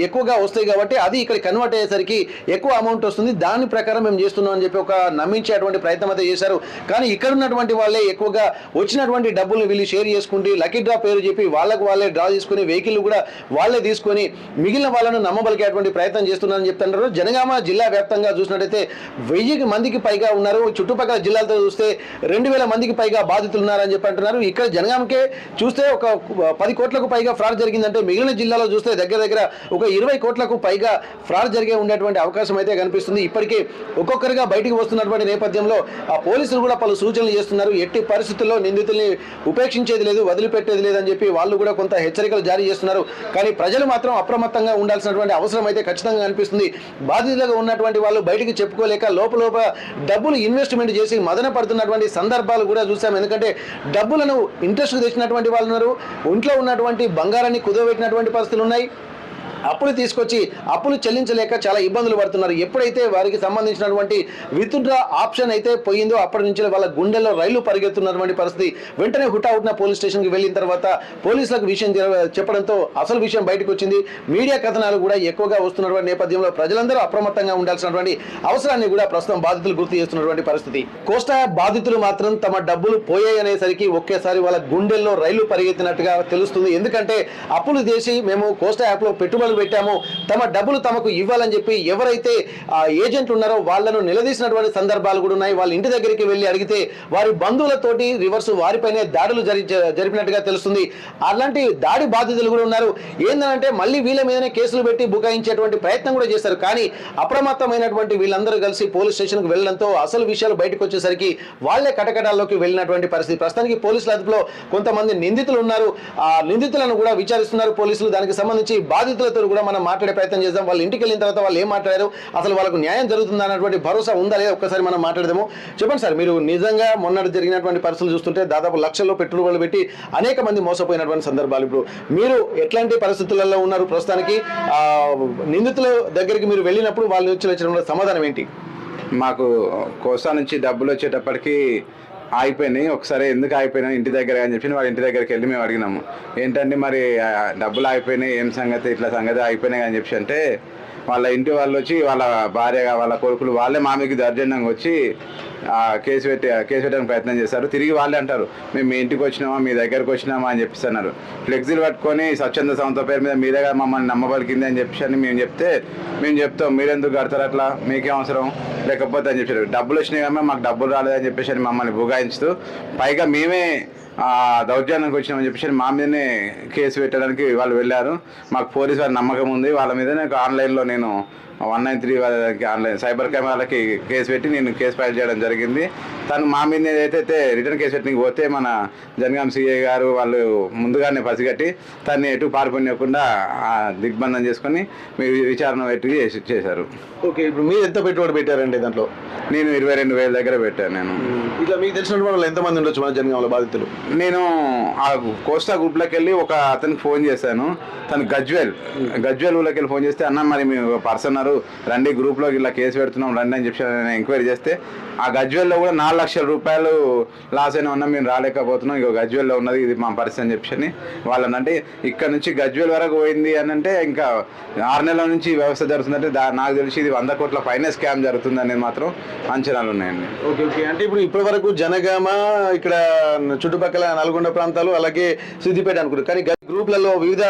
ఎక్కువగా వస్తాయి కాబట్టి అది ఇక్కడ కన్వర్ట్ అయ్యేసరికి ఎక్కువ అమౌంట్ వస్తుంది, దాని ప్రకారం మేము చేస్తున్నాం అని చెప్పి ఒక నమ్మించేటువంటి ప్రయత్నం అయితే చేశారు. కానీ ఇక్కడ ఉన్నటువంటి వాళ్ళే ఎక్కువగా వచ్చినటువంటి డబ్బులు వీళ్ళు షేర్ చేసుకుంటూ లక్కీ డ్రా పేరు చెప్పి వాళ్ళే డ్రా చేసుకుని వెహికల్ కూడా వాళ్ళే తీసుకొని మిగిలిన వాళ్ళను నమ్మబలికేటువంటి ప్రయత్నం చేస్తున్నారని చెప్తున్నారు. జనగామ జిల్లా వ్యాప్తంగా చూసినట్టయితే 1000 మందికి పైగా ఉన్నారు. చుట్టుపక్కల జిల్లాలతో చూస్తే 2000 మందికి పైగా బాధితులు ఉన్నారని చెప్పి అంటున్నారు. ఇక్కడ జనగామకే చూస్తే ఒక 10 కోట్లకు పైగా ఫ్రాడ్ జరిగిందంటే మిగిలిన జిల్లాలో చూస్తే దగ్గర ఒక 20 కోట్లకు పైగా ఫ్రాడ్ జరిగే ఉండేటువంటి అవకాశం అయితే కనిపిస్తుంది. ఇప్పటికే ఒక్కొక్కరిగా బయటికి వస్తున్నటువంటి నేపథ్యంలో ఆ పోలీసులు కూడా పలు సూచనలు చేస్తున్నారు. ఎట్టి పరిస్థితుల్లో నిందితుల్ని ఉపేక్షించేది లేదు, వదిలిపెట్టేది లేదని చెప్పి వాళ్ళు కూడా కొంత హెచ్చరికలు జారీ చేస్తున్నారు. కానీ ప్రజలు మాత్రం అప్రమత్తంగా ఉండాల్సినటువంటి అవసరం అయితే ఖచ్చితంగా అనిపిస్తుంది. బాధితులుగా ఉన్నటువంటి వాళ్ళు బయటికి చెప్పుకోలేక లోపల డబ్బులు ఇన్వెస్ట్మెంట్ చేసి మదన పడుతున్నటువంటి సందర్భాలు కూడా చూసాం. ఎందుకంటే డబ్బులను ఇంట్రెస్ట్ తెచ్చినటువంటి వాళ్ళు ఉన్నారు, ఇంట్లో ఉన్నటువంటి బంగారాన్ని కుదవబెట్టినటువంటి పరిస్థితులు ఉన్నాయి, అప్పులు తీసుకొచ్చి అప్పులు చెల్లించలేక చాలా ఇబ్బందులు పడుతున్నారు. ఎప్పుడైతే వారికి సంబంధించినటువంటి విత్డ్రా ఆప్షన్ అయితే పోయిందో అప్పటి నుంచి వాళ్ళ గుండెల్లో రైలు పరిగెత్తున్నటువంటి పరిస్థితి. వెంటనే హుటాహుటిన పోలీస్ స్టేషన్కి వెళ్ళిన తర్వాత పోలీసులకు విషయం చెప్పడంతో అసలు విషయం బయటకు వచ్చింది. మీడియా కథనాలు కూడా ఎక్కువగా వస్తున్నటువంటి నేపథ్యంలో ప్రజలందరూ అప్రమత్తంగా ఉండాల్సినటువంటి అవసరాన్ని కూడా ప్రస్తుతం బాధితులు గుర్తు చేస్తున్నటువంటి పరిస్థితి. కోస్టా బాధితులు మాత్రం తమ డబ్బులు పోయాయి అనేసరికి ఒకేసారి వాళ్ళ గుండెల్లో రైలు పరిగెత్తినట్టుగా తెలుస్తుంది. ఎందుకంటే అప్పులు చేసి మేము కోస్టా యాప్లో పెట్టుబడి పెట్టాము, తమ డబ్బులు తమకు ఇవ్వాలని చెప్పి ఎవరైతే ఏజెంట్లు ఉన్నారో వాళ్ళను నిలదీసినటువంటి సందర్భాలు కూడా ఉన్నాయి. వాళ్ళ ఇంటి దగ్గరికి వెళ్ళి అడిగితే వారి బంధువులతోటి రివర్స్ వారిపైనే దాడులు జరిపినట్టుగా తెలుస్తుంది. అలాంటి దాడి బాధితులు కూడా ఉన్నారు. ఏంటంటే మళ్ళీ వీళ్ళ మీదనే కేసులు పెట్టి బుకాయించేటువంటి ప్రయత్నం కూడా చేశారు. కానీ అప్రమత్తమైనటువంటి వీళ్ళందరూ కలిసి పోలీస్ స్టేషన్కి వెళ్ళడంతో అసలు విషయాలు బయటకు వచ్చేసరికి వాళ్లే కటకటాల్లోకి వెళ్ళినటువంటి పరిస్థితి. ప్రస్తుతానికి పోలీసుల అదుపులో కొంతమంది నిందితులు ఉన్నారు. ఆ నిందితులను కూడా విచారిస్తున్నారు పోలీసులు. దానికి సంబంధించి బాధితులతో వాళ్ళతో కూడా మనం మాట్లాడే ప్రయత్నం చేద్దాం. వాళ్ళ ఇంటికి వెళ్ళిన తర్వాత వాళ్ళు ఏం మాట్లాడారు, అసలు వాళ్ళకు న్యాయం జరుగుతుందా అన్నటువంటి భరోసా ఉందా లేదా ఒక్కసారి మనం మాట్లాడదాము. చెప్పండి సార్, మీరు నిజంగా మొన్న జరిగినటువంటి పరిస్థితులు చూస్తుంటే దాదాపు లక్షల్లో పెట్టుబడులు పెట్టి అనేక మంది మోసపోయినటువంటి సందర్భాలు. ఇప్పుడు మీరు ఎట్లాంటి పరిస్థితులలో ఉన్నారు ప్రస్తుతానికి? నిందితుల దగ్గరికి మీరు వెళ్ళినప్పుడు వాళ్ళు వచ్చిన సమాధానం ఏంటి? మాకు కోస్తా నుంచి డబ్బులు వచ్చేటప్పటికి ఆగిపోయినాయి. ఒకసారి ఎందుకు ఆగిపోయినా ఇంటి దగ్గర అని చెప్పి వాళ్ళ ఇంటి దగ్గరికి వెళ్ళి మేము అడిగినాము, ఏంటంటే మరి డబ్బులు ఆగిపోయినాయి, ఏం సంగతి, ఇట్లా సంగతి ఆగిపోయినాయి అని చెప్పి అంటే వాళ్ళ ఇంటి వాళ్ళు వచ్చి వాళ్ళ భార్య వాళ్ళ కొడుకులు వాళ్ళే మా మీదకి దౌర్జన్యంగా వచ్చి కేసు పెట్టడానికి ప్రయత్నం చేస్తారు. తిరిగి వాళ్ళే అంటారు, మేము మీ ఇంటికి వచ్చినామా, మీ దగ్గరకు వచ్చినామా అని చెప్పేసి అన్నారు. ఫ్లెక్సీలు పట్టుకొని స్వచ్ఛంద సంస్థ పేరు మీద మీ దగ్గర మమ్మల్ని నమ్మబలికింది అని చెప్పేసి అని మేము చెప్తాం, మీరెందుకు కడతారు అట్లా, మీకే అవసరం లేకపోతే అని చెప్పారు. డబ్బులు వచ్చినాయి కానీ మాకు డబ్బులు రాలేదని చెప్పేసి అని మమ్మల్ని బుగాయించుతూ పైగా మేమే దౌర్జన్యానికి వచ్చినామని చెప్పేసి మా మీదనే కేసు పెట్టడానికి వాళ్ళు వెళ్ళారు. మాకు పోలీసు వారి నమ్మకం ఉంది, వాళ్ళ మీదనే ఆన్లైన్లో నేను 193 వాళ్ళకి ఆన్లైన్ సైబర్ కెమెరాలకి కేసు పెట్టి నేను కేసు ఫైల్ చేయడం జరిగింది. తను మా మీద ఏదైతే రిటర్న్ కేసు పెట్టడానికి పోతే మన జనగాం సిఐ గారు వాళ్ళు ముందుగానే పసిగట్టి తను ఎటు పారిపోనివ్వకుండా దిగ్బంధం చేసుకొని మీరు విచారణ పెట్టి చేశారు. ఓకే, ఇప్పుడు మీరు ఎంత పెట్టుబడి పెట్టారండి దాంట్లో? నేను 22,000 దగ్గర పెట్టాను. నేను ఇట్లా మీకు తెలిసిన వాళ్ళు ఎంతమంది ఉండొచ్చు మన జనగాంలో బాధితులు? నేను ఆ కోస్తా గ్రూప్లోకి వెళ్ళి ఒక అతనికి ఫోన్ చేశాను. తను గజ్వేల్ ఊళ్ళకి వెళ్ళి ఫోన్ చేస్తే, అన్న మరి మేము పర్సన్ రండి గ్రూప్లోకి ఇలా కేసు పెడుతున్నాం రండి అని చెప్పి నేను ఎంక్వైరీ చేస్తే ఆ గజ్వేల్లో కూడా 4 లక్షల రూపాయలు లాస్ అయినా ఉన్నా మేము రాలేకపోతున్నాం, ఇక గజ్వేల్లో ఉన్నది ఇది మా పరిస్థితి అని చెప్పి వాళ్ళనంటే ఇక్కడ నుంచి గజ్వేల్ వరకు పోయింది అని అంటే ఇంకా 6 నెలల నుంచి వ్యవస్థ జరుగుతుందంటే నాకు తెలిసి ఇది 100 కోట్ల పైన స్కామ్ జరుగుతుంది అనేది మాత్రం అంచనాలు ఉన్నాయండి. ఓకే ఓకే, అంటే ఇప్పుడు ఇప్పటి వరకు జనగామ ఇక్కడ చుట్టుపక్కల నల్గొండ ప్రాంతాలు అలాగే సిద్దిపేట అనుకుంటారు, కానీ గ్రూప్లలో వివిధ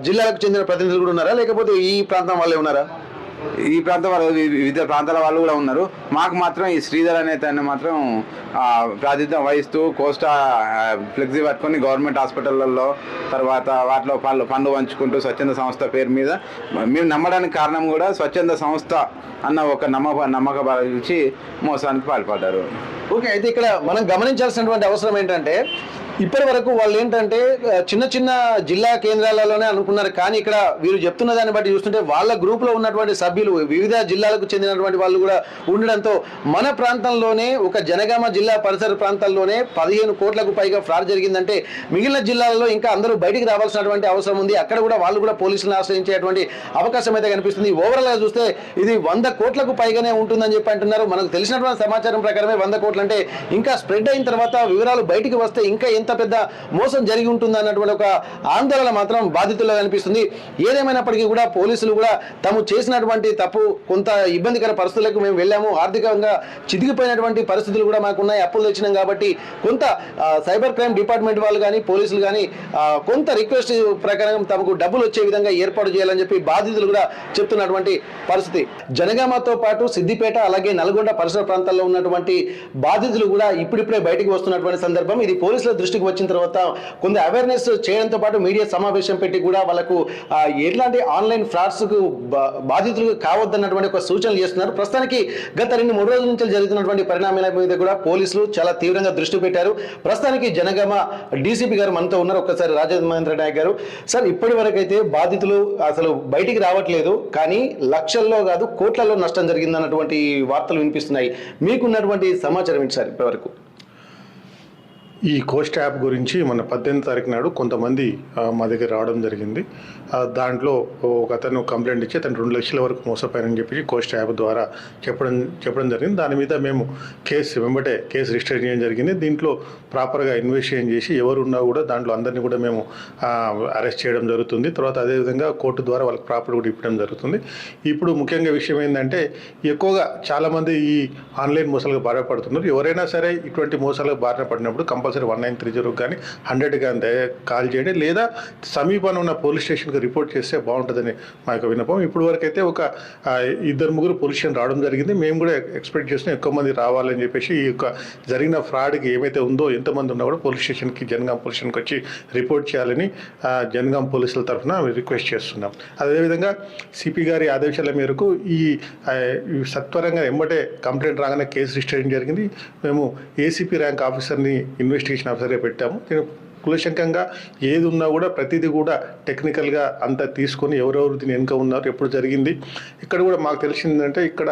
జిల్లాలకు చెందిన ప్రతినిధులు కూడా ఉన్నారా, లేకపోతే ఈ ప్రాంతం వాళ్ళే ఉన్నారా? ఈ ప్రాంతం వాళ్ళు వివిధ ప్రాంతాల వాళ్ళు కూడా ఉన్నారు. మాకు మాత్రం ఈ శ్రీధర్ అనే తను మాత్రం ప్రాతినిధ్యం వహిస్తూ కోస్టా ఫ్లెక్సీ పట్టుకొని గవర్నమెంట్ హాస్పిటళ్లలో తర్వాత వాటిలో ఫండ్ పంచుకుంటూ స్వచ్ఛంద సంస్థ పేరు మీద మేము నమ్మడానికి కారణం కూడా స్వచ్ఛంద సంస్థ అన్న ఒక నమ్మక భావించి మోసానికి పాల్పడ్డారు. ఓకే, అయితే ఇక్కడ మనం గమనించాల్సినటువంటి అవసరం ఏంటంటే ఇప్పటి వరకు వాళ్ళు ఏంటంటే చిన్న చిన్న జిల్లా కేంద్రాలలోనే అనుకున్నారు, కానీ ఇక్కడ వీరు చెప్తున్న దాన్ని బట్టి చూస్తుంటే వాళ్ళ గ్రూప్లో ఉన్నటువంటి సభ్యులు వివిధ జిల్లాలకు చెందినటువంటి వాళ్ళు కూడా ఉండడంతో మన ప్రాంతంలోనే ఒక జనగామ జిల్లా పరిసర ప్రాంతాల్లోనే 15 కోట్లకు పైగా ఫ్రాడ్ జరిగిందంటే మిగిలిన జిల్లాలలో ఇంకా అందరూ బయటికి రావాల్సినటువంటి అవసరం ఉంది. అక్కడ కూడా వాళ్ళు కూడా పోలీసులను ఆశ్రయించేటువంటి అవకాశం అయితే కనిపిస్తుంది. ఓవరాల్గా చూస్తే ఇది 100 కోట్లకు పైగానే ఉంటుందని చెప్పి అంటున్నారు. మనకు తెలిసినటువంటి సమాచారం ప్రకారమే 100 కోట్లు అంటే ఇంకా స్ప్రెడ్ అయిన తర్వాత వివరాలు బయటికి వస్తే ఇంకా ఎంత పెద్ద మోసం జరిగి ఉంటుంది అన్నటువంటి ఒక ఆందోళన మాత్రం బాధితుల్లో కనిపిస్తుంది. ఏదేమైనప్పటికీ కూడా పోలీసులు కూడా తాము చేసినటువంటి తప్పు కొంత ఇబ్బందికర పరిస్థితులకు మేము వెళ్ళాము, ఆర్థికంగా చితికిపోయినటువంటి పరిస్థితులు కూడా మాకున్నాయి, అప్పులు తెచ్చినాం కాబట్టి కొంత సైబర్ క్రైమ్ డిపార్ట్మెంట్ వాళ్ళు కానీ పోలీసులు కానీ కొంత రిక్వెస్ట్ ప్రకారం తమకు డబ్బులు వచ్చే విధంగా ఏర్పాటు చేయాలని చెప్పి బాధితులు కూడా చెప్తున్నటువంటి పరిస్థితి. జనగామతో పాటు సిద్దిపేట అలాగే నల్గొండ పరిసర ప్రాంతాల్లో ఉన్నటువంటి బాధితులు కూడా ఇప్పుడిప్పుడే బయటకు వస్తున్నటువంటి సందర్భం. ఇది పోలీసుల దృష్టికి వచ్చిన తర్వాత కొంత అవేర్నెస్ చేయడంతో పాటు మీడియా సమావేశం పెట్టి కూడా వాళ్ళకు ఎట్లాంటి ఆన్లైన్ ఫ్రాడ్స్ కు బాధితులు కావద్దన్నటువంటి ఒక సూచనలు చేస్తున్నారు. ప్రస్తుతానికి గత 2-3 రోజుల నుంచి జరుగుతున్నటువంటి పరిణామాల మీద కూడా పోలీసులు చాలా తీవ్రంగా దృష్టి పెట్టారు. ప్రస్తుతానికి జనగామ డీసీపీ గారు మనతో ఉన్నారు. ఒక్కసారి రాజేంద్ర నాయక్ గారు, సార్ ఇప్పటి వరకు అయితే బాధితులు అసలు బయటికి రావట్లేదు, కానీ లక్షల్లో కాదు కోట్లలో నష్టం జరిగిందన్నటువంటి వార్తలు వినిపిస్తున్నాయి. మీకున్నటువంటి సమాచారం ఏంటి సార్ ఇప్పటి వరకు? ఈ కోస్ట్ యాప్ గురించి మన 18వ తారీఖు నాడు కొంతమంది మా దగ్గర రావడం జరిగింది. దాంట్లో ఒక అతను కంప్లైంట్ ఇచ్చి అతను 2 లక్షల వరకు మోసపోయారని చెప్పి కోస్ట్ యాప్ ద్వారా చెప్పడం జరిగింది. దాని మీద మేము వెంబటే కేసు రిజిస్టర్ చేయడం జరిగింది. దీంట్లో ప్రాపర్గా ఇన్వెస్టిగేషన్ చేసి ఎవరున్నా కూడా దాంట్లో అందరినీ కూడా మేము అరెస్ట్ చేయడం జరుగుతుంది. తర్వాత అదేవిధంగా కోర్టు ద్వారా వాళ్ళకి ప్రాపర్ కూడా ఇవ్వడం జరుగుతుంది. ఇప్పుడు ముఖ్యంగా విషయం ఏంటంటే ఎక్కువగా చాలామంది ఈ ఆన్లైన్ మోసాలకు బారిన పడుతున్నారు. ఎవరైనా సరే ఇటువంటి మోసాలకు బారిన పడినప్పుడు కంపల్సరీ 1930 కానీ 100 కానీ కాల్ చేయండి, లేదా సమీపంలో ఉన్న పోలీస్ స్టేషన్కి రిపోర్ట్ చేస్తే బాగుంటుందని మా యొక్క విన్నపం. ఇప్పుడు వరకు అయితే ఒక 2-3 పోలీస్ స్టేషన్ రావడం జరిగింది. మేము కూడా ఎక్స్పెక్ట్ చేస్తున్నాం ఎక్కువ మంది రావాలని చెప్పేసి ఈ యొక్క జరిగిన ఫ్రాడ్కి ఏమైతే ఉందో ఎంతమంది ఉన్నా కూడా పోలీస్ స్టేషన్కి జనగాం పోలీస్ స్టేషన్కి వచ్చి రిపోర్ట్ చేయాలని జనగాం పోలీసుల తరఫున రిక్వెస్ట్ చేస్తున్నాం. అదేవిధంగా సిపి గారి ఆదేశాల మేరకు ఈ సత్వరంగా వెంబటే కంప్లైంట్ రాగానే కేసు రిజిస్టర్ చేయడం జరిగింది. మేము ఏసీపీ ర్యాంక్ ఆఫీసర్ని ఇన్వెస్టిగేషన్ ఆఫీసర్గా పెట్టాము. నేను కులశంకంగా ఏది ఉన్నా కూడా ప్రతిదీ కూడా టెక్నికల్గా అంతా తీసుకొని ఎవరెవరు దీని వెనుక ఉన్నారు, ఎప్పుడు జరిగింది. ఇక్కడ కూడా మాకు తెలిసిందంటే ఇక్కడ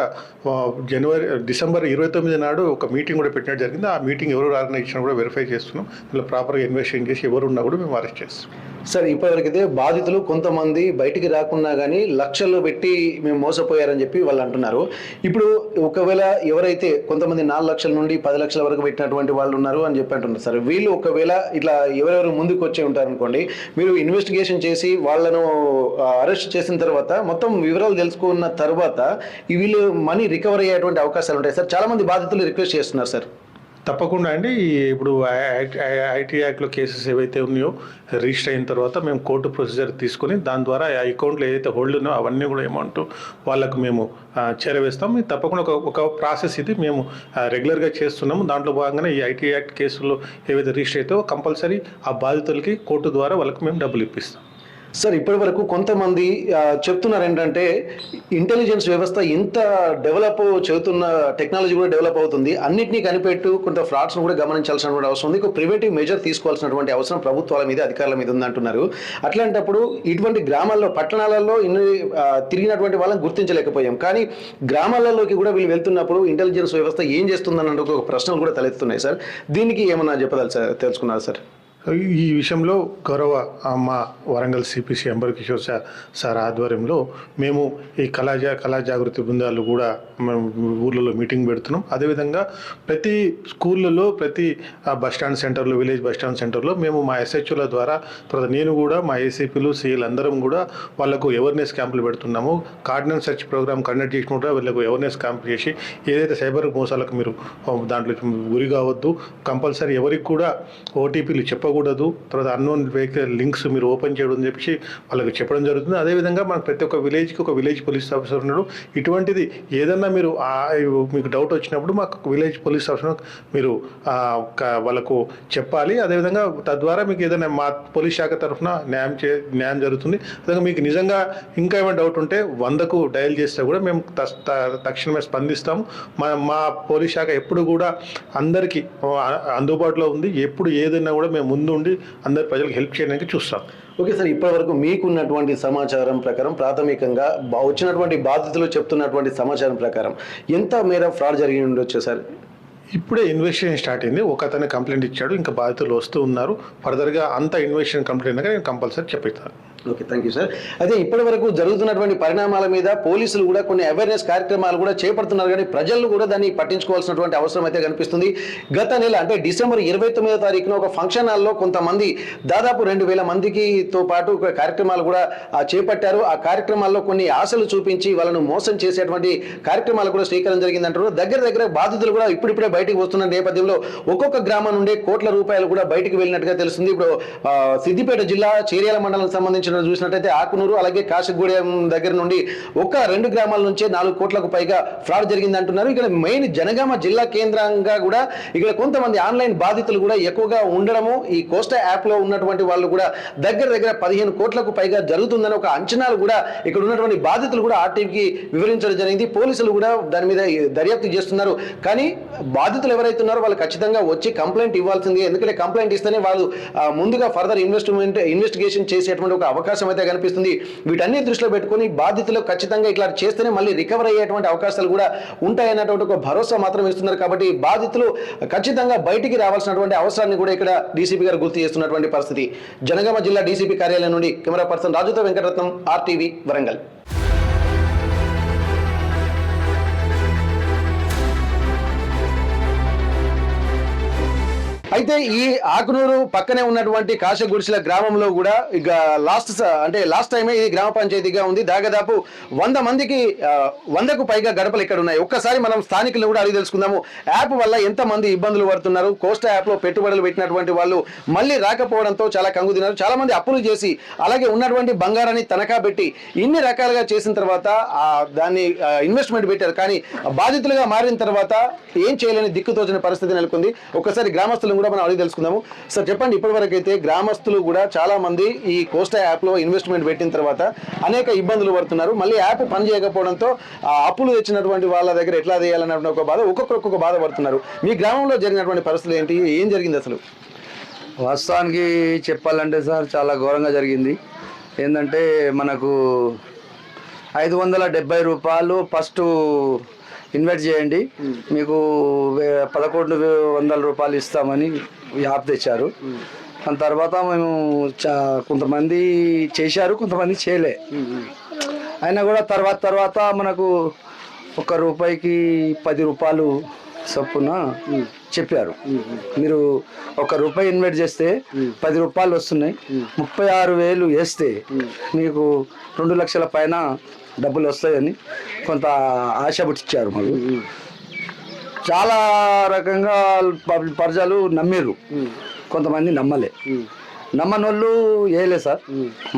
డిసెంబర్ 29 నాడు ఒక మీటింగ్ కూడా పెట్టినట్టు జరిగింది. ఆ మీటింగ్ ఎవరు ఆర్గనైజ్ చేసినా కూడా వెరిఫై చేస్తున్నాం. ఇలా ప్రాపర్గా ఇన్వెస్టిగేషన్ చేసి ఎవరు ఉన్నా కూడా మేము అరెస్ట్ చేస్తాం. సార్, ఇప్పటివరకైతే బాధితులు కొంతమంది బయటికి రాకున్నా కానీ లక్షల్లో పెట్టి మేము మోసపోయారని చెప్పి వాళ్ళు అంటున్నారు. ఇప్పుడు ఒకవేళ ఎవరైతే కొంతమంది 4 లక్షల నుండి 10 లక్షల వరకు పెట్టినటువంటి వాళ్ళు ఉన్నారు అని చెప్పి అంటున్నారు సార్, వీళ్ళు ఒకవేళ ఇట్లా ఎవరెవరు ముందుకు వచ్చి ఉంటారనుకోండి, మీరు ఇన్వెస్టిగేషన్ చేసి వాళ్ళను అరెస్ట్ చేసిన తర్వాత మొత్తం వివరాలు తెలుసుకున్న తర్వాత వీళ్ళు మనీ రికవర్ అయ్యేటువంటి అవకాశాలు ఉంటాయి సార్. చాలా మంది బాధితులు రిక్వెస్ట్ చేస్తున్నారు సార్. తప్పకుండా అండి. ఇప్పుడు ఐటీ యాక్ట్లో కేసెస్ ఏవైతే ఉన్నాయో రిజిస్టర్ అయిన తర్వాత మేము కోర్టు ప్రొసీజర్ తీసుకొని దాని ద్వారా ఆ అకౌంట్లో ఏదైతే హోల్డ్ ఉన్నాయో అవన్నీ కూడా అమౌంట్ వాళ్ళకు మేము చేరవేస్తాం. తప్పకుండా ఒక ప్రాసెస్ ఇది మేము రెగ్యులర్గా చేస్తున్నాము. దాంట్లో భాగంగానే ఈ ఐటీ యాక్ట్ కేసులు ఏవైతే రిజిస్టర్ అవుతాయో కంపల్సరీ ఆ బాధితులకి కోర్టు ద్వారా వాళ్ళకి మేము డబ్బులు ఇప్పిస్తాం. సార్, ఇప్పటి వరకు కొంతమంది చెప్తున్నారు ఏంటంటే ఇంటెలిజెన్స్ వ్యవస్థ ఇంత డెవలప్ చెబుతున్న టెక్నాలజీ కూడా డెవలప్ అవుతుంది, అన్నింటినీ కనిపెట్టు కొంత ఫ్రాడ్స్ను కూడా గమనించాల్సినటువంటి అవసరం ఉంది, ఒక ప్రివెంటివ్ మెజర్ తీసుకోవాల్సినటువంటి అవసరం ప్రభుత్వాల మీద అధికారుల మీద ఉందంటున్నారు. అట్లాంటప్పుడు ఇటువంటి గ్రామాల్లో పట్టణాలలో తిరిగినటువంటి వాళ్ళని గుర్తించలేకపోయాం, కానీ గ్రామాలలోకి కూడా వీళ్ళు వెళ్తున్నప్పుడు ఇంటెలిజెన్స్ వ్యవస్థ ఏం చేస్తుందన్న ఒక ప్రశ్నలు కూడా తలెత్తున్నాయి సార్. దీనికి ఏమన్నా తెలుసుకున్నారు సార్? ఈ విషయంలో గౌరవ మా వరంగల్ సిపిసి అంబర్ కిషోర్ సార్ ఆధ్వర్యంలో మేము ఈ కళా జాగృతి బృందాలు కూడా మేము ఊర్లలో మీటింగ్ పెడుతున్నాం. అదేవిధంగా ప్రతి స్కూళ్ళలో, ప్రతి బస్టాండ్ సెంటర్లో, విలేజ్ బస్టాండ్ సెంటర్లో మేము మా ఎస్హెచ్ఓల ద్వారా, తర్వాత నేను కూడా మా ఏసీపీలు సిఐలు అందరం కూడా వాళ్ళకు అవేర్నెస్ క్యాంపులు పెడుతున్నాము. కార్డినెన్స్ సెర్చ్ ప్రోగ్రామ్ కండక్ట్ చేసిన కూడా వీళ్ళకు అవేర్నెస్ క్యాంప్ చేసి ఏదైతే సైబర్ మోసాలకు మీరు దాంట్లో గురి కావద్దు, కంపల్సరీ ఎవరికి కూడా ఓటీపీలు చెప్పకూడదు, తర్వాత అన్నోన్ వెహికల్ లింక్స్ మీరు ఓపెన్ చేయడం అని చెప్పి వాళ్ళకి చెప్పడం జరుగుతుంది. అదేవిధంగా మనకు ప్రతి ఒక్క విలేజ్కి ఒక విలేజ్ పోలీస్ ఆఫీసర్ ఉన్నాడు. ఇటువంటిది ఏదన్నా మీరు మీకు డౌట్ వచ్చినప్పుడు మాకు విలేజ్ పోలీస్ ఆఫీసర్ మీరు వాళ్ళకు చెప్పాలి. అదేవిధంగా తద్వారా మీకు ఏదైనా మా పోలీస్ శాఖ తరఫున న్యాయం జరుగుతుంది. అదేవిధంగా మీకు నిజంగా ఇంకా ఏమైనా డౌట్ ఉంటే 100కు డయల్ చేస్తే కూడా మేము తక్షణమే స్పందిస్తాము. మా పోలీస్ శాఖ ఎప్పుడు కూడా అందరికీ అందుబాటులో ఉంది. ఎప్పుడు ఏదైనా కూడా మేము ముందుండి అందరి ప్రజలకు హెల్ప్ చేయడానికి చూస్తాం. ఓకే సార్, ఇప్పటివరకు మీకున్నటువంటి సమాచారం ప్రకారం ప్రాథమికంగా వచ్చినటువంటి బాధితులు చెప్తున్నటువంటి సమాచారం ప్రకారం ఎంత మేర ఫ్రాడ్ జరిగి ఉండొచ్చు సార్? ఇప్పుడే ఇన్వెస్టిగేషన్ స్టార్ట్ అయింది. ఒక అతను కంప్లైంట్ ఇచ్చాడు, ఇంకా బాధితులు వస్తూ ఉన్నారు. ఫర్దర్గా అంత ఇన్వెస్టిగేషన్ కంప్లైంట్ అయినాక నేను కంపల్సరీ చెప్పిస్తాను. Okay, thank you sir. అయితే ఇప్పటి వరకు జరుగుతున్నటువంటి పరిణామాల మీద పోలీసులు కూడా కొన్ని అవేర్నెస్ కార్యక్రమాలు కూడా చేపడుతున్నారు, కానీ ప్రజలు కూడా దాన్ని పట్టించుకోవాల్సినటువంటి అవసరం అయితే కనిపిస్తుంది. గత నెల అంటే డిసెంబర్ 29వ తారీఖున ఒక ఫంక్షన్ హాల్లో కొంతమంది దాదాపు 2000 మందికితో పాటు కార్యక్రమాలు కూడా చేపట్టారు. ఆ కార్యక్రమాల్లో కొన్ని ఆశలు చూపించి వాళ్ళను మోసం చేసేటువంటి కార్యక్రమాలు కూడా శ్రీకారం జరిగిందంటారు. దగ్గర బాధితులు కూడా ఇప్పుడిప్పుడే బయటకు వస్తున్న నేపథ్యంలో ఒక్కొక్క గ్రామం నుండి కోట్ల రూపాయలు కూడా బయటకు వెళ్ళినట్టుగా తెలుస్తుంది. ఇప్పుడు సిద్దిపేట జిల్లా చేర్యాల మండలానికి సంబంధించిన చూసినట్టయితే ఆకునూరు అలాగే కాశీగూడెం దగ్గర నుండి 1-2 గ్రామాల నుంచే 4 కోట్లకు పైగా ఫ్రాడ్ జరిగింది అంటున్నారు. ఇక్కడ మెయిన్ జనగామ జిల్లా కేంద్రంగా కూడా ఇక్కడ కొంతమంది ఆన్లైన్ బాధితులు కూడా ఎక్కువగా ఉండడము, ఈ కోస్టా యాప్ లో ఉన్నటువంటి వాళ్ళు కూడా దగ్గర 15 కోట్లకు పైగా జరుగుతుందని ఒక అంచనాలు కూడా ఇక్కడ ఉన్నటువంటి బాధితులు కూడా ఆర్టీవీకి వివరించడం జరిగింది. పోలీసులు కూడా దాని మీద దర్యాప్తు చేస్తున్నారు. కానీ బాధితులు ఎవరైతే ఉన్నారో వాళ్ళు ఖచ్చితంగా వచ్చి కంప్లైంట్ ఇవ్వాల్సింది. ఎందుకంటే కంప్లైంట్ ఇస్తేనే వాళ్ళు ముందుగా ఫర్దర్ ఇన్వెస్టిగేషన్ చేసేటువంటి ఒక అవకాశం అయితే కనిపిస్తుంది. వీటన్ని దృష్టిలో పెట్టుకుని బాధితులు ఖచ్చితంగా ఇట్లా చేస్తేనే మళ్ళీ రికవర్ అయ్యేటువంటి అవకాశాలు కూడా ఉంటాయన్నటువంటి ఒక భరోసా మాత్రం ఇస్తున్నారు. కాబట్టి బాధితులు ఖచ్చితంగా బయటికి రావాల్సినటువంటి అవసరాన్ని కూడా ఇక్కడ డీసీపీ గారు గుర్తు చేస్తున్నటువంటి పరిస్థితి. జనగామ జిల్లా డీసీపీ కార్యాలయం నుండి కెమెరా పర్సన్ రాజుతో వెంకటరత్నం, ఆర్టీవీ, వరంగల్. అయితే ఈ ఆకునూరు పక్కనే ఉన్నటువంటి కాశగుడిసెల గ్రామంలో కూడా ఇక లాస్ట్ టైమే ఇది గ్రామ పంచాయతీగా ఉంది. దాదాపు 100కు పైగా గడపలు ఇక్కడ ఉన్నాయి. ఒక్కసారి మనం స్థానికులను కూడా అడిగి తెలుసుకుందాము. యాప్ వల్ల ఎంతమంది ఇబ్బందులు పడుతున్నారు, కోస్టా యాప్లో పెట్టుబడులు పెట్టినటువంటి వాళ్ళు మళ్ళీ రాకపోవడంతో చాలా కంగుదిన్నారు. చాలా మంది అప్పులు చేసి అలాగే ఉన్నటువంటి బంగారాన్ని తనఖా పెట్టి ఇన్ని రకాలుగా చేసిన తర్వాత దాన్ని ఇన్వెస్ట్మెంట్ పెట్టారు. కానీ బాధితులుగా మారిన తర్వాత ఏం చేయలేని దిక్కుతోచిన పరిస్థితి నెలకొంది. ఒక్కసారి గ్రామస్తులను కూడా మనం అడిగి తెలుసుకుందాము. సార్ చెప్పండి, ఇప్పటివరకు అయితే గ్రామస్తులు కూడా చాలా మంది ఈ కోస్టా యాప్ లో ఇన్వెస్ట్మెంట్ పెట్టిన తర్వాత అనేక ఇబ్బందులు పడుతున్నారు. మళ్ళీ యాప్ పని చేయకపోవడంతో అప్పులు తెచ్చినటువంటి వాళ్ళ దగ్గర ఎట్లా చేయాలన్న ఒక బాధ, ఒక్కొక్క బాధ పడుతున్నారు. మీ గ్రామంలో జరిగినటువంటి పరిస్థితులు ఏంటి, ఏం జరిగింది అసలు? వాస్తవానికి చెప్పాలంటే సార్ చాలా ఘోరంగా జరిగింది. ఏంటంటే మనకు 570 రూపాయలు ఫస్ట్ ఇన్వెస్ట్ చేయండి, మీకు 1100 రూపాయలు ఇస్తామని యాప్ తెచ్చారు. దాని తర్వాత మేము కొంతమంది చేశారు, కొంతమంది చేయలే. అయినా కూడా తర్వాత మనకు 1 రూపాయికి 10 రూపాయలు చొప్పున చెప్పారు. మీరు 1 రూపాయి ఇన్వెస్ట్ చేస్తే 10 రూపాయలు వస్తున్నాయి, 36,000 వేస్తే మీకు 2 లక్షల పైన డబ్బులు వస్తాయని కొంత ఆశ పుట్టించారు. మాకు చాలా రకంగా ప్రజలు నమ్మిర్రు, కొంతమంది నమ్మలే. నమ్మని వాళ్ళు వేయలే సార్.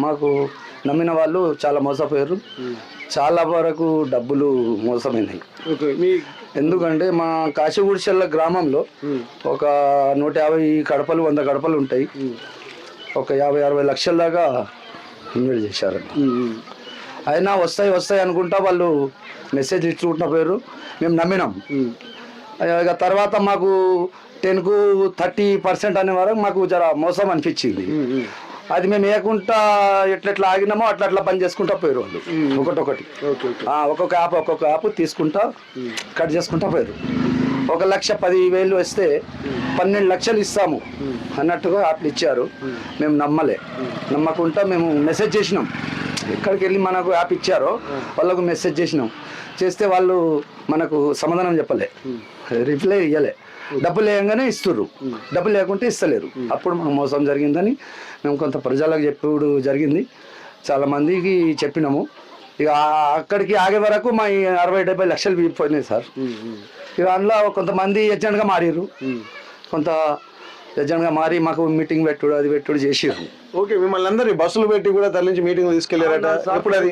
మాకు నమ్మిన వాళ్ళు చాలా మోసపోయారు, చాలా వరకు డబ్బులు మోసమైనాయి. ఎందుకంటే మా కాశీగూడిచెల్ల గ్రామంలో ఒక 150 కడపలు 100 కడపలు ఉంటాయి. ఒక 50-60 లక్షల దాకా ఇన్వెస్ట్ చేశారండి. అయినా వస్తాయి అనుకుంటా వాళ్ళు మెసేజ్ ఇచ్చుకుంటున్న పోయారు. మేము నమ్మినాం. ఇక తర్వాత మాకు 10కు 30% అనే వరకు మాకు జర మోసం అనిపించింది. అది మేము వేయకుండా ఎట్లా ఆగినామో అట్లా పని చేసుకుంటా పోయారు వాళ్ళు. ఒక్కొక్క యాప్ తీసుకుంటా కట్ చేసుకుంటా పోయారు. 1,10,000 వస్తే 12 లక్షలు ఇస్తాము అన్నట్టుగా యాప్లు ఇచ్చారు. మేము నమ్మకుండా మేము మెసేజ్ చేసినాం. ఎక్కడికి వెళ్ళి మనకు యాప్ ఇచ్చారో వాళ్ళకు మెసేజ్ చేస్తే వాళ్ళు మనకు సమాధానం చెప్పలే, రిప్లై ఇవ్వలే. డబ్బులు వేయంగానే ఇస్తుర్రు, డబ్బులు లేకుంటే ఇస్తలేరు. అప్పుడు మాకు మోసం జరిగిందని మేము కొంత ప్రజలకు చెప్పుడు జరిగింది. చాలామందికి చెప్పినాము. ఇక అక్కడికి ఆగే వరకు మా 60-70 లక్షలు పోయినాయి సార్. ఇక అందులో కొంతమంది ఏజెంట్గా మారిర్రు, కొంత ఏజెంట్గా మారి మాకు మీటింగ్ పెట్టుడు చేసిర్రు. ఓకే, మిమ్మల్ని అందరి బస్సులు పెట్టి కూడా తరలించి మీటింగ్ తీసుకెళ్లారట. ఎప్పుడు అది?